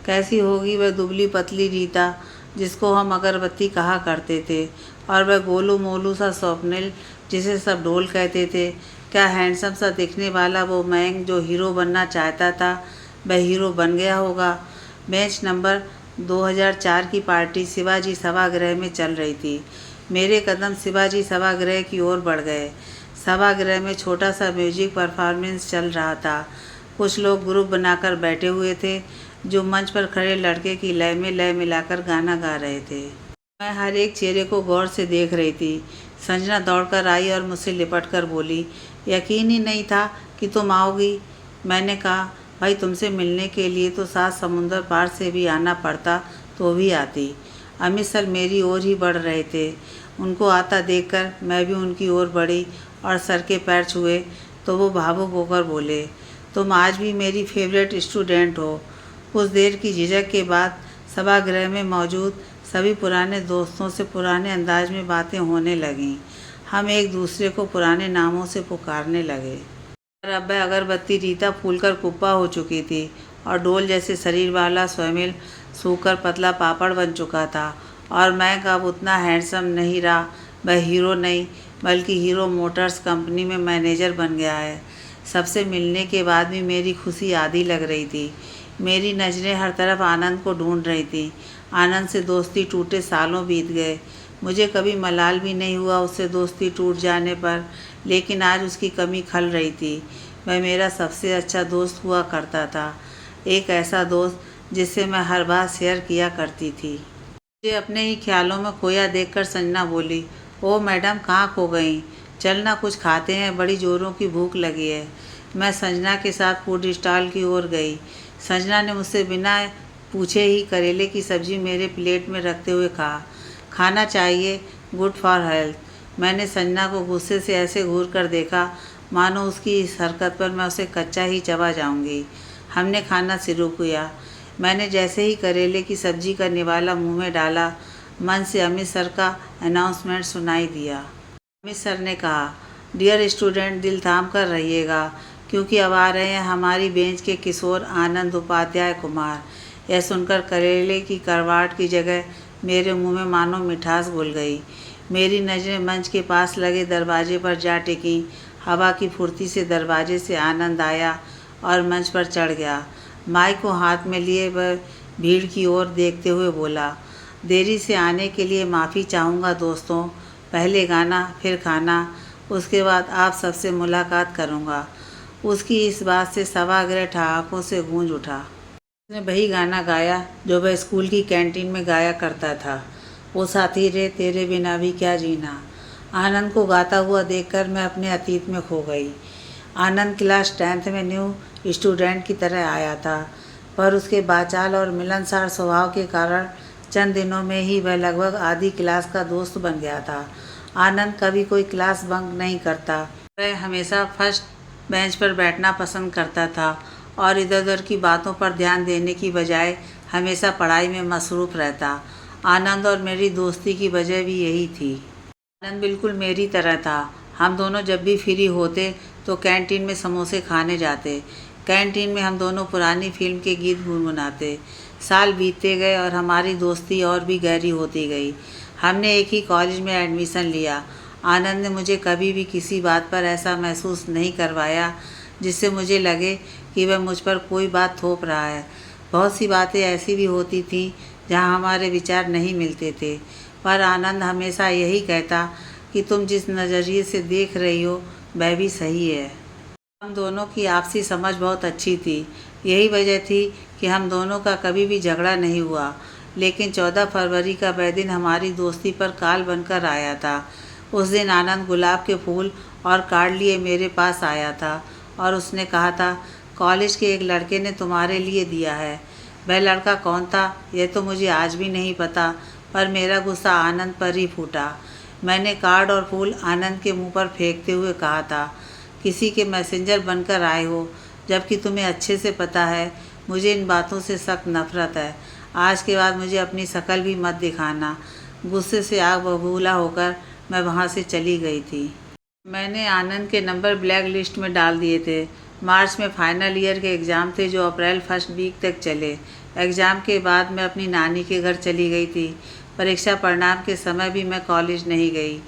कैसी होगी वह दुबली पतली रीता, जिसको हम अगरबत्ती कहा करते थे, और वह गोलू मोलू सा स्वप्निल, जिसे सब ढोल कहते थे। क्या हैंडसम सा दिखने वाला वो मयंक जो हीरो बनना चाहता था, वह हीरो बन गया होगा। बेंच नंबर 2004 की पार्टी शिवाजी सभागृह में चल रही थी। मेरे कदम शिवाजी सभागृह की ओर बढ़ गए। सभागृह में छोटा सा म्यूजिक परफॉर्मेंस चल रहा था। कुछ लोग ग्रुप बनाकर बैठे हुए थे, जो मंच पर खड़े लड़के की लय में लय मिलाकर गाना गा रहे थे। मैं हर एक चेहरे को गौर से देख रही थी। संजना दौड़कर आई और मुझसे लिपट कर बोली, यकीन ही नहीं था कि तुम आओगी। मैंने कहा, भाई तुमसे मिलने के लिए तो 7 समुंदर पार से भी आना पड़ता तो भी आती। अमित सर मेरी ओर ही बढ़ रहे थे। उनको आता देखकर मैं भी उनकी ओर बढ़ी और सर के पैर छुए तो वो भावुक होकर बोले, तुम आज भी मेरी फेवरेट स्टूडेंट हो। कुछ देर की झिझक के बाद सभागृह में मौजूद सभी पुराने दोस्तों से पुराने अंदाज में बातें होने लगीं। हम एक दूसरे को पुराने नामों से पुकारने लगे। अब अगरबत्ती रीता फूलकर कुप्पा हो चुकी थी और डोल जैसे शरीर वाला स्वयं सूखकर पतला पापड़ बन चुका था। और मैं अब उतना हैंडसम नहीं रहा। वह हीरो नहीं बल्कि हीरो मोटर्स कंपनी में मैनेजर बन गया है। सबसे मिलने के बाद भी मेरी खुशी आधी लग रही थी। मेरी नज़रें हर तरफ आनंद को ढूंढ रही थी। आनंद से दोस्ती टूटे सालों बीत गए। मुझे कभी मलाल भी नहीं हुआ उससे दोस्ती टूट जाने पर, लेकिन आज उसकी कमी खल रही थी। वह मेरा सबसे अच्छा दोस्त हुआ करता था, एक ऐसा दोस्त जिससे मैं हर बात शेयर किया करती थी। मुझे अपने ही ख्यालों में खोया देखकर संजना बोली, ओ मैडम कहाँ खो गई? चलना कुछ खाते हैं, बड़ी ज़ोरों की भूख लगी है। मैं संजना के साथ फूड स्टॉल की ओर गई। संजना ने मुझसे बिना पूछे ही करेले की सब्ज़ी मेरे प्लेट में रखते हुए कहा, खाना चाहिए, गुड फॉर हेल्थ। मैंने संजना को गुस्से से ऐसे घूर कर देखा मानो उसकी इस हरकत पर मैं उसे कच्चा ही चबा जाऊंगी। हमने खाना शुरू किया। मैंने जैसे ही करेले की सब्ज़ी का निवाला मुंह में डाला, मन से अमित सर का अनाउंसमेंट सुनाई दिया। अमित सर ने कहा, डियर स्टूडेंट, दिल थाम कर रहिएगा क्योंकि अब आ रहे हैं हमारी बेंच के किशोर आनंद उपाध्याय कुमार। यह सुनकर करेले की करवाट की जगह मेरे मुंह में मानो मिठास घुल गई। मेरी नज़रें मंच के पास लगे दरवाजे पर जा टिकीं। हवा की फुर्ती से दरवाजे से आनंद आया और मंच पर चढ़ गया। माइक को हाथ में लिए वह भीड़ की ओर देखते हुए बोला, देरी से आने के लिए माफ़ी चाहूँगा दोस्तों। पहले गाना, फिर खाना, उसके बाद आप सबसे मुलाकात करूँगा। उसकी इस बात से सभागृह ठहाकों से गूंज उठा। उसने वही गाना गाया जो वह स्कूल की कैंटीन में गाया करता था, वो साथी रे तेरे बिना भी क्या जीना। आनंद को गाता हुआ देखकर मैं अपने अतीत में खो गई। आनंद क्लास 10th में न्यू स्टूडेंट की तरह आया था, पर उसके बाचाल और मिलनसार स्वभाव के कारण चंद दिनों में ही वह लगभग आधी क्लास का दोस्त बन गया था। आनंद कभी कोई क्लास बंक नहीं करता। वह हमेशा फर्स्ट बेंच पर बैठना पसंद करता था और इधर उधर की बातों पर ध्यान देने की बजाय हमेशा पढ़ाई में मसरूफ़ रहता। आनंद और मेरी दोस्ती की वजह भी यही थी। आनंद बिल्कुल मेरी तरह था। हम दोनों जब भी फ्री होते तो कैंटीन में समोसे खाने जाते। कैंटीन में हम दोनों पुरानी फिल्म के गीत गुनगुनाते। साल बीतते गए और हमारी दोस्ती और भी गहरी होती गई। हमने एक ही कॉलेज में एडमिशन लिया। आनंद ने मुझे कभी भी किसी बात पर ऐसा महसूस नहीं करवाया जिससे मुझे लगे कि वह मुझ पर कोई बात थोप रहा है। बहुत सी बातें ऐसी भी होती थीं जहाँ हमारे विचार नहीं मिलते थे, पर आनंद हमेशा यही कहता कि तुम जिस नज़रिए से देख रही हो वह भी सही है। हम दोनों की आपसी समझ बहुत अच्छी थी। यही वजह थी कि हम दोनों का कभी भी झगड़ा नहीं हुआ। लेकिन 14 फरवरी का वह दिन हमारी दोस्ती पर काल बनकर आया था। उस दिन आनंद गुलाब के फूल और कार्ड लिए मेरे पास आया था और उसने कहा था, कॉलेज के एक लड़के ने तुम्हारे लिए दिया है। वह लड़का कौन था यह तो मुझे आज भी नहीं पता, पर मेरा गुस्सा आनंद पर ही फूटा। मैंने कार्ड और फूल आनंद के मुंह पर फेंकते हुए कहा था, किसी के मैसेंजर बनकर आए हो, जबकि तुम्हें अच्छे से पता है मुझे इन बातों से सख्त नफरत है। आज के बाद मुझे अपनी शक्ल भी मत दिखाना। गुस्से से आग बबूला होकर मैं वहाँ से चली गई थी। मैंने आनंद के नंबर ब्लैक लिस्ट में डाल दिए थे। मार्च में फाइनल ईयर के एग्ज़ाम थे जो अप्रैल फर्स्ट वीक तक चले। एग्ज़ाम के बाद मैं अपनी नानी के घर चली गई थी। परीक्षा परिणाम के समय भी मैं कॉलेज नहीं गई।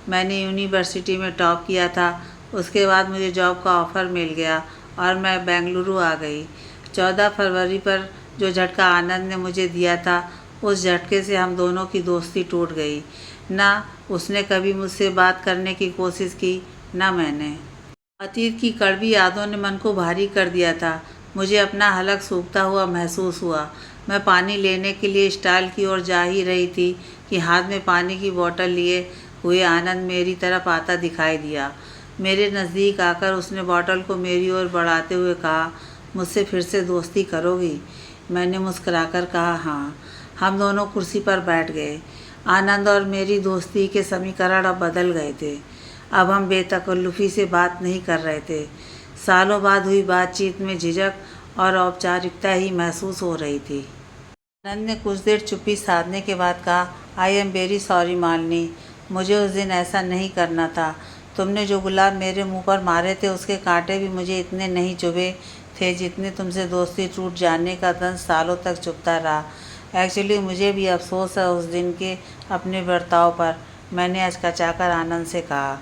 मैंने यूनिवर्सिटी में टॉप किया था। उसके बाद मुझे जॉब का ऑफ़र मिल गया और मैं बेंगलुरु आ गई। 14 फरवरी पर जो झटका आनंद ने मुझे दिया था, उस झटके से हम दोनों की दोस्ती टूट गई। ना उसने कभी मुझसे बात करने की कोशिश की, ना मैंने। अतीत की कड़वी यादों ने मन को भारी कर दिया था। मुझे अपना हलक सूखता हुआ महसूस हुआ। मैं पानी लेने के लिए स्टॉल की ओर जा ही रही थी कि हाथ में पानी की बोतल लिए हुए आनंद मेरी तरफ आता दिखाई दिया। मेरे नज़दीक आकर उसने बोतल को मेरी ओर बढ़ाते हुए कहा, मुझसे फिर से दोस्ती करोगी? मैंने मुस्कुराकर कहा, हाँ। हम दोनों कुर्सी पर बैठ गए। आनंद और मेरी दोस्ती के समीकरण अब बदल गए थे। अब हम बेतकल्लुफ़ी से बात नहीं कर रहे थे। सालों बाद हुई बातचीत में झिझक और औपचारिकता ही महसूस हो रही थी। आनंद ने कुछ देर चुप्पी साधने के बाद कहा, I am very sorry Malini, मुझे उस दिन ऐसा नहीं करना था। तुमने जो गुलाब मेरे मुंह पर मारे थे उसके कांटे भी मुझे इतने नहीं चुभे थे जितने तुमसे दोस्ती टूट जाने का दंश सालों तक चुभता रहा। एक्चुअली मुझे भी अफसोस है उस दिन के अपने बर्ताव पर, मैंने हचकचाकर आनंद से कहा।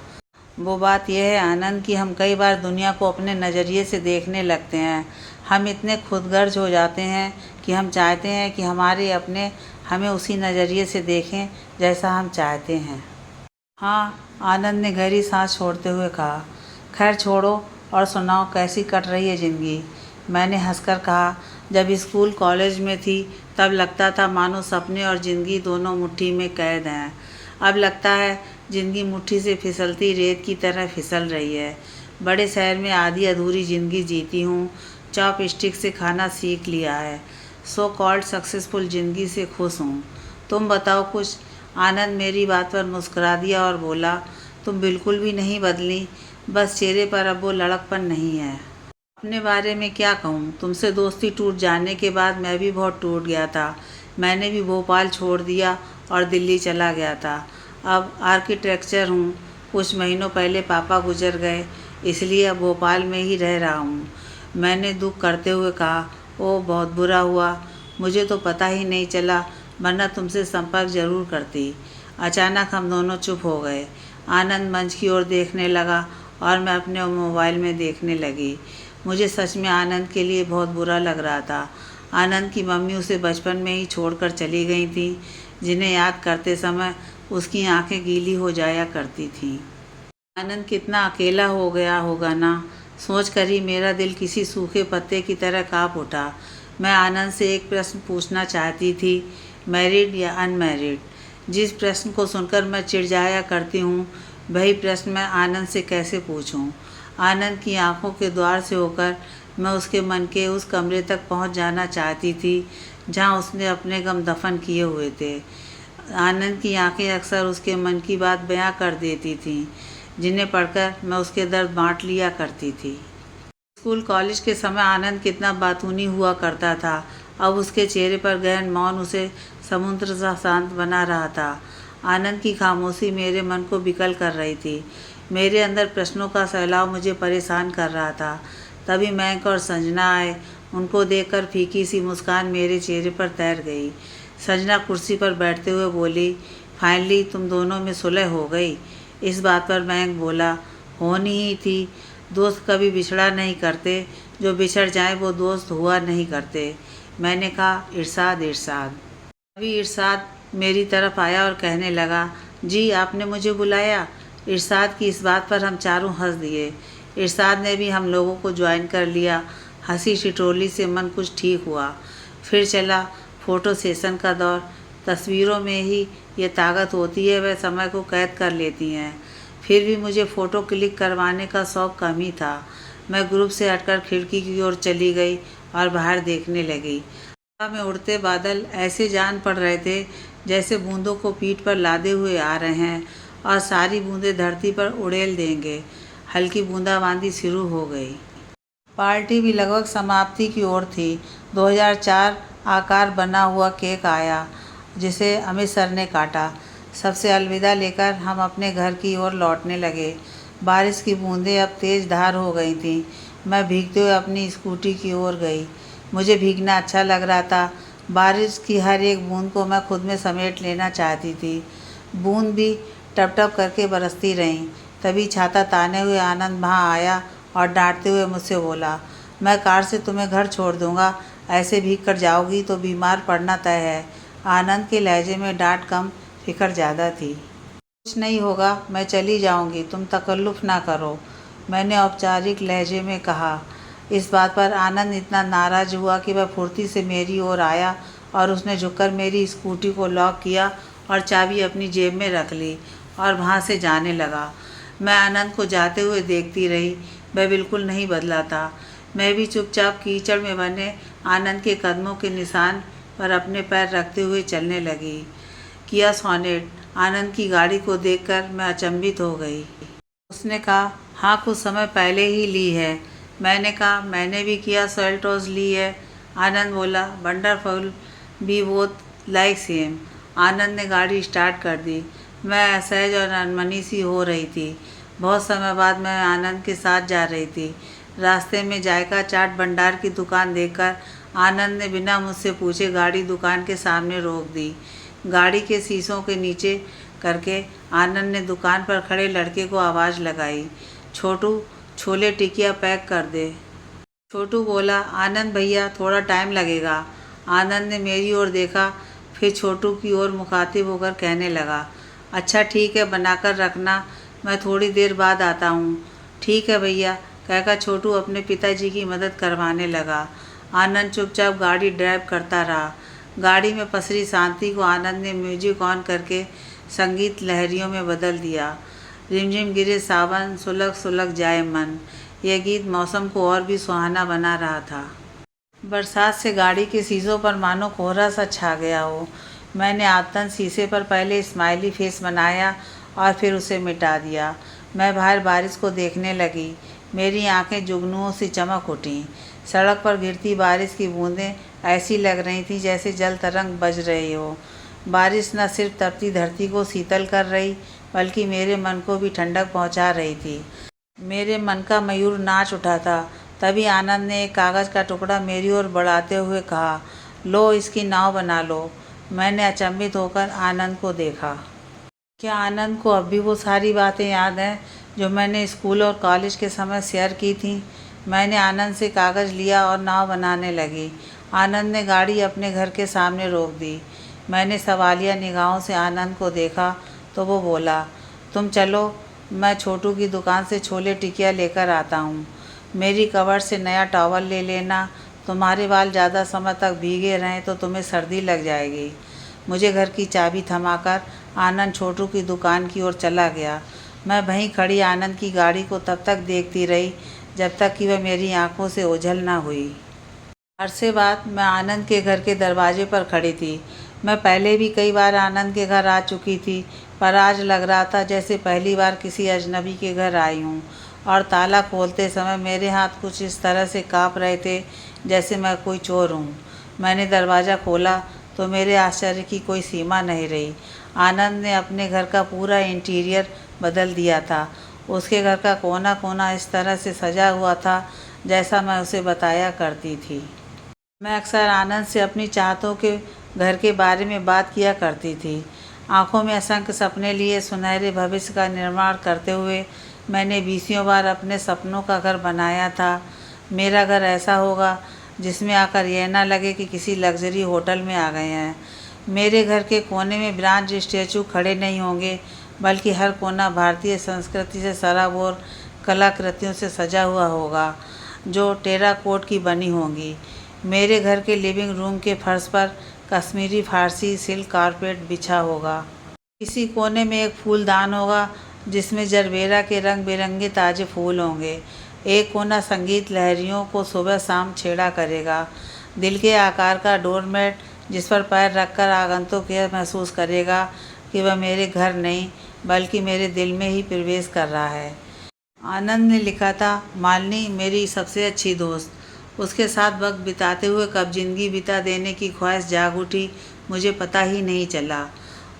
वो बात यह है आनंद कि हम कई बार दुनिया को अपने नज़रिए से देखने लगते हैं। हम इतने खुदगर्ज हो जाते हैं कि हम चाहते हैं कि हमारे अपने हमें उसी नज़रिए से देखें जैसा हम चाहते हैं। हाँ, आनंद ने गहरी सांस छोड़ते हुए कहा। खैर छोड़ो और सुनाओ, कैसी कट रही है ज़िंदगी? मैंने हंसकर कहा, जब स्कूल कॉलेज में थी तब लगता था मानो सपने और ज़िंदगी दोनों मुट्ठी में कैद हैं। अब लगता है ज़िंदगी मुट्ठी से फिसलती रेत की तरह फिसल रही है। बड़े शहर में आधी अधूरी ज़िंदगी जीती हूँ, चॉप स्टिक से खाना सीख लिया है, सो कॉल्ड सक्सेसफुल ज़िंदगी से खुश हूँ। तुम बताओ कुछ। आनंद मेरी बात पर मुस्कुरा दिया और बोला, तुम बिल्कुल भी नहीं बदली, बस चेहरे पर अब वो लड़कपन नहीं है। अपने बारे में क्या कहूँ, तुमसे दोस्ती टूट जाने के बाद मैं भी बहुत टूट गया था। मैंने भी भोपाल छोड़ दिया और दिल्ली चला गया था। अब आर्किटेक्चर हूँ। कुछ महीनों पहले पापा गुजर गए, इसलिए अब भोपाल में ही रह रहा हूँ। मैंने दुख करते हुए कहा, ओह बहुत बुरा हुआ, मुझे तो पता ही नहीं चला, वरना तुमसे संपर्क जरूर करती। अचानक हम दोनों चुप हो गए। आनंद मंच की ओर देखने लगा और मैं अपने मोबाइल में देखने लगी। मुझे सच में आनंद के लिए बहुत बुरा लग रहा था। आनंद की मम्मी उसे बचपन में ही छोड़कर चली गई थी, जिन्हें याद करते समय उसकी आंखें गीली हो जाया करती थीं। आनंद कितना अकेला हो गया होगा ना, सोच कर ही मेरा दिल किसी सूखे पत्ते की तरह काँप उठा। मैं आनंद से एक प्रश्न पूछना चाहती थी, मैरिड या अनमैरिड। जिस प्रश्न को सुनकर मैं चिढ़ जाया करती हूँ, वही प्रश्न मैं आनंद से कैसे पूछूं? आनंद की आंखों के द्वार से होकर मैं उसके मन के उस कमरे तक पहुँच जाना चाहती थी जहाँ उसने अपने गम दफन किए हुए थे। आनंद की आंखें अक्सर उसके मन की बात बयां कर देती थीं, जिन्हें पढ़कर मैं उसके दर्द बांट लिया करती थी। स्कूल कॉलेज के समय आनंद कितना बातूनी हुआ करता था। अब उसके चेहरे पर गहन मौन उसे समुद्र सा शांत बना रहा था। आनंद की खामोशी मेरे मन को विकल कर रही थी। मेरे अंदर प्रश्नों का सैलाब मुझे परेशान कर रहा था। तभी मैंक और संजना आए। उनको देखकर फीकी सी मुस्कान मेरे चेहरे पर तैर गई। संजना कुर्सी पर बैठते हुए बोली, फाइनली तुम दोनों में सुलह हो गई। इस बात पर मैंक बोला, होनी ही थी, दोस्त कभी बिछड़ा नहीं करते, जो बिछड़ जाए वो दोस्त हुआ नहीं करते। मैंने कहा, इरशाद इरशाद। अभी इरशाद मेरी तरफ आया और कहने लगा, जी आपने मुझे बुलाया। इरशाद की इस बात पर हम चारों हंस दिए। इरशाद ने भी हम लोगों को ज्वाइन कर लिया। हंसी ठिठोली से मन कुछ ठीक हुआ। फिर चला फ़ोटो सेशन का दौर। तस्वीरों में ही ये ताकत होती है, वह समय को कैद कर लेती हैं। फिर भी मुझे फ़ोटो क्लिक करवाने का शौक़ कम ही था। मैं ग्रुप से हटकर खिड़की की ओर चली गई और बाहर देखने लगी। हवा में उड़ते बादल ऐसे जान पड़ रहे थे जैसे बूंदों को पीठ पर लादे हुए आ रहे हैं और सारी बूंदें धरती पर उड़ेल देंगे। हल्की बूंदाबांदी शुरू हो गई। पार्टी भी लगभग समाप्ति की ओर थी। 2004 आकार बना हुआ केक आया, जिसे अमित सर ने काटा। सबसे अलविदा लेकर हम अपने घर की ओर लौटने लगे। बारिश की बूंदें अब तेज़ धार हो गई थीं। मैं भीगते हुए अपनी स्कूटी की ओर गई। मुझे भीगना अच्छा लग रहा था। बारिश की हर एक बूंद को मैं खुद में समेट लेना चाहती थी। बूंद भी टप टप करके बरसती रहीं। तभी छाता ताने हुए आनंद वहाँ आया और डांटते हुए मुझसे बोला, मैं कार से तुम्हें घर छोड़ दूँगा, ऐसे भीग कर जाओगी तो बीमार पड़ना तय है। आनंद के लहजे में डांट कम, फिक्र ज़्यादा थी। कुछ नहीं होगा, मैं चली जाऊँगी, तुम तकल्लुफ़ ना करो, मैंने औपचारिक लहजे में कहा। इस बात पर आनंद इतना नाराज़ हुआ कि वह फुर्ती से मेरी ओर आया और उसने झुककर मेरी स्कूटी को लॉक किया और चाबी अपनी जेब में रख ली और वहाँ से जाने लगा। मैं आनंद को जाते हुए देखती रही। वह बिल्कुल नहीं बदला था। मैं भी चुपचाप कीचड़ में बने आनंद के कदमों के निशान पर अपने पैर रखते हुए चलने लगी। किया सोनेट। आनंद की गाड़ी को देखकर मैं अचंभित हो गई। उसने कहा, हाँ, कुछ समय पहले ही ली है। मैंने कहा, मैंने भी किया सेल्टोस ली है। आनंद बोला, wonderful, be both like same. Anand ने गाड़ी स्टार्ट कर दी। मैं असहज और अनमनी सी हो रही थी। बहुत समय बाद मैं आनंद के साथ जा रही थी। रास्ते में जायका चाट भंडार की दुकान देखकर आनंद ने बिना मुझसे पूछे गाड़ी दुकान के सामने रोक दी। गाड़ी के शीशों के नीचे करके आनंद ने दुकान पर खड़े लड़के को आवाज़ लगाई, छोटू, छोले टिकिया पैक कर दे। छोटू बोला, आनंद भैया, थोड़ा टाइम लगेगा। आनंद ने मेरी ओर देखा, फिर छोटू की ओर मुखातिब होकर कहने लगा, अच्छा ठीक है, बनाकर रखना, मैं थोड़ी देर बाद आता हूँ। ठीक है भैया, कहकर छोटू अपने पिताजी की मदद करवाने लगा। आनंद चुपचाप गाड़ी ड्राइव करता रहा। गाड़ी में पसरी शांति को आनंद ने म्यूजिक ऑन करके संगीत लहरियों में बदल दिया। रिमझिम गिरे सावन, सुलग सुलग जाए मन। यह गीत मौसम को और भी सुहाना बना रहा था। बरसात से गाड़ी के शीशों पर मानो कोहरा सा छा गया हो। मैंने आदतन शीशे पर पहले स्माइली फेस बनाया और फिर उसे मिटा दिया। मैं बाहर बारिश को देखने लगी। मेरी आंखें जुगनुओं से चमक उठीं। सड़क पर गिरती बारिश की बूंदें ऐसी लग रही थीं जैसे जल तरंग बज रही हो। बारिश न सिर्फ तपती धरती को शीतल कर रही, बल्कि मेरे मन को भी ठंडक पहुंचा रही थी। मेरे मन का मयूर नाच उठा था। तभी आनंद ने एक कागज़ का टुकड़ा मेरी ओर बढ़ाते हुए कहा, लो, इसकी नाव बना लो। मैंने अचंभित होकर आनंद को देखा। क्या आनंद को अब भी वो सारी बातें याद हैं जो मैंने स्कूल और कॉलेज के समय शेयर की थीं? मैंने आनंद से कागज़ लिया और नाव बनाने लगी। आनंद ने गाड़ी अपने घर के सामने रोक दी। मैंने सवालिया निगाहों से आनंद को देखा तो वो बोला, तुम चलो, मैं छोटू की दुकान से छोले टिकिया लेकर आता हूँ। मेरी कवर से नया टॉवल ले लेना। तुम्हारे बाल ज़्यादा समय तक भीगे रहें तो तुम्हें सर्दी लग जाएगी। मुझे घर की चाबी थमाकर आनंद छोटू की दुकान की ओर चला गया। मैं वहीं खड़ी आनंद की गाड़ी को तब तक देखती रही जब तक कि वह मेरी आंखों से ओझल न हुई। अरसे बाद मैं आनंद के घर के दरवाजे पर खड़ी थी। मैं पहले भी कई बार आनंद के घर आ चुकी थी, पर आज लग रहा था जैसे पहली बार किसी अजनबी के घर आई हूँ। और ताला खोलते समय मेरे हाथ कुछ इस तरह से काँप रहे थे जैसे मैं कोई चोर हूँ। मैंने दरवाज़ा खोला तो मेरे आश्चर्य की कोई सीमा नहीं रही। आनंद ने अपने घर का पूरा इंटीरियर बदल दिया था। उसके घर का कोना कोना इस तरह से सजा हुआ था जैसा मैं उसे बताया करती थी। मैं अक्सर आनंद से अपनी चाहतों के घर के बारे में बात किया करती थी। आंखों में असंख्य सपने लिए सुनहरे भविष्य का निर्माण करते हुए मैंने बीसियों बार अपने सपनों का घर बनाया था। मेरा घर ऐसा होगा जिसमें आकर यह ना लगे कि किसी लग्जरी होटल में आ गए हैं। मेरे घर के कोने में ब्रांज स्टैचू खड़े नहीं होंगे, बल्कि हर कोना भारतीय संस्कृति से सराबोर कलाकृतियों से सजा हुआ होगा, जो टेराकोट की बनी होंगी। मेरे घर के लिविंग रूम के फर्श पर कश्मीरी फारसी सिल्क कारपेट बिछा होगा। किसी कोने में एक फूलदान होगा जिसमें जरबेरा के रंग बिरंगे ताज़े फूल होंगे। एक कोना संगीत लहरियों को सुबह शाम छेड़ा करेगा। दिल के आकार का डोरमेट जिस पर पैर रखकर आगंतुक यह महसूस करेगा कि वह मेरे घर नहीं बल्कि मेरे दिल में ही प्रवेश कर रहा है। आनंद ने लिखा था, मालिनी मेरी सबसे अच्छी दोस्त। उसके साथ वक्त बिताते हुए कब ज़िंदगी बिता देने की ख्वाहिश जाग उठी, मुझे पता ही नहीं चला।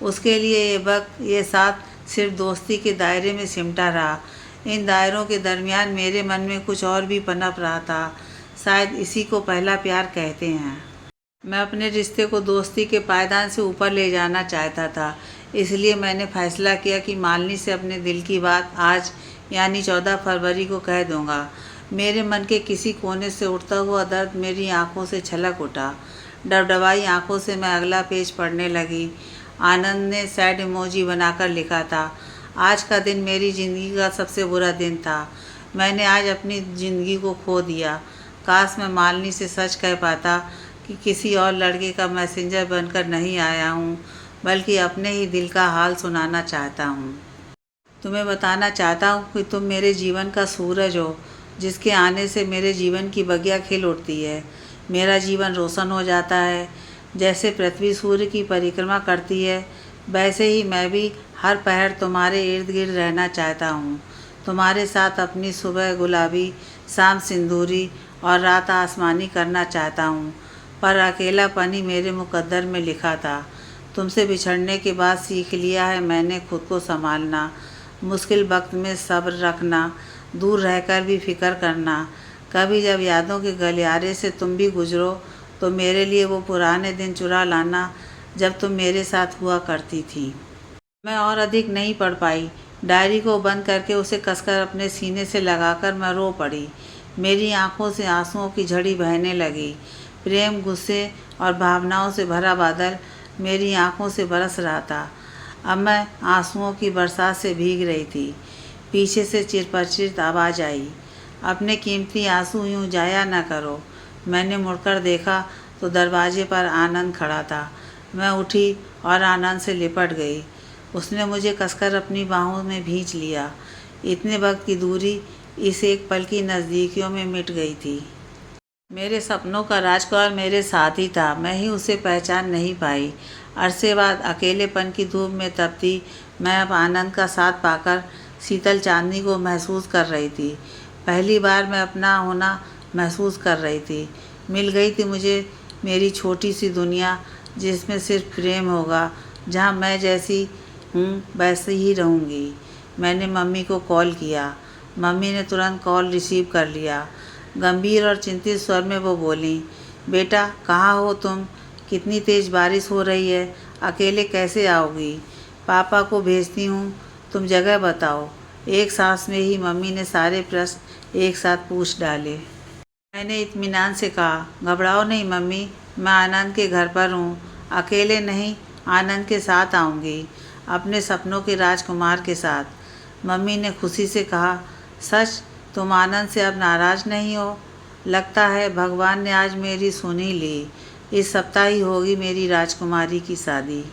उसके लिए ये वक्त, ये साथ सिर्फ दोस्ती के दायरे में सिमटा रहा। इन दायरों के दरमियान मेरे मन में कुछ और भी पनप रहा था। शायद इसी को पहला प्यार कहते हैं। मैं अपने रिश्ते को दोस्ती के पायदान से ऊपर ले जाना चाहता था। इसलिए मैंने फैसला किया कि मालिनी से अपने दिल की बात आज यानी 14 फरवरी को कह दूंगा। मेरे मन के किसी कोने से उठता हुआ दर्द मेरी आंखों से छलक उठा। डबडबाई आंखों से मैं अगला पेज पढ़ने लगी। आनंद ने सैड इमोजी बनाकर लिखा था, आज का दिन मेरी ज़िंदगी का सबसे बुरा दिन था। मैंने आज अपनी ज़िंदगी को खो दिया। काश मैं मालिनी से सच कह पाता कि किसी और लड़के का मैसेंजर बनकर नहीं आया हूँ, बल्कि अपने ही दिल का हाल सुनाना चाहता हूँ। तुम्हें बताना चाहता हूँ कि तुम मेरे जीवन का सूरज हो, जिसके आने से मेरे जीवन की बगिया खिल उठती है। मेरा जीवन रोशन हो जाता है। जैसे पृथ्वी सूर्य की परिक्रमा करती है, वैसे ही मैं भी हर पहर तुम्हारे इर्द गिर्द रहना चाहता हूँ। तुम्हारे साथ अपनी सुबह गुलाबी, शाम सिंदूरी और रात आसमानी करना चाहता हूँ। पर अकेलापन ही मेरे मुकद्दर में लिखा था। तुमसे बिछड़ने के बाद सीख लिया है मैंने खुद को संभालना, मुश्किल वक्त में सब्र रखना, दूर रहकर भी फिक्र करना। कभी जब यादों के गलियारे से तुम भी गुजरो तो मेरे लिए वो पुराने दिन चुरा लाना जब तुम मेरे साथ हुआ करती थी। मैं और अधिक नहीं पढ़ पाई। डायरी को बंद करके उसे कसकर अपने सीने से लगाकर मैं रो पड़ी। मेरी आंखों से आंसुओं की झड़ी बहने लगी। प्रेम, गुस्से और भावनाओं से भरा बादल मेरी आंखों से बरस रहा था। अब मैं आंसुओं की बरसात से भीग रही थी। पीछे से चिरपरिचित आवाज़ आई, अपने कीमती आंसू यूँ जाया न करो। मैंने मुड़कर देखा तो दरवाजे पर आनंद खड़ा था। मैं उठी और आनंद से लिपट गई। उसने मुझे कसकर अपनी बाहों में भींच लिया। इतने वक्त की दूरी इस एक पल की नज़दीकियों में मिट गई थी। मेरे सपनों का राजकुमार मेरे साथ ही था, मैं ही उसे पहचान नहीं पाई। अरसे बाद अकेलेपन की धूप में तपती मैं अब आनंद का साथ पाकर शीतल चांदनी को महसूस कर रही थी। पहली बार मैं अपना होना महसूस कर रही थी। मिल गई थी मुझे मेरी छोटी सी दुनिया, जिसमें सिर्फ प्रेम होगा, जहाँ मैं जैसी हूँ वैसे ही रहूँगी। मैंने मम्मी को कॉल किया। मम्मी ने तुरंत कॉल रिसीव कर लिया। गंभीर और चिंतित स्वर में वो बोली, बेटा कहाँ हो तुम? कितनी तेज़ बारिश हो रही है, अकेले कैसे आओगी? पापा को भेजती हूँ, तुम जगह बताओ। एक सांस में ही मम्मी ने सारे प्रश्न एक साथ पूछ डाले। मैंने इत्मीनान से कहा, घबराओ नहीं मम्मी, मैं आनंद के घर पर हूँ। अकेले नहीं, आनंद के साथ आऊँगी, अपने सपनों के राजकुमार के साथ। मम्मी ने खुशी से कहा, सच? तुम आनंद से अब नाराज़ नहीं हो? लगता है भगवान ने आज मेरी सुन ही ली। इस सप्ताह ही होगी मेरी राजकुमारी की शादी।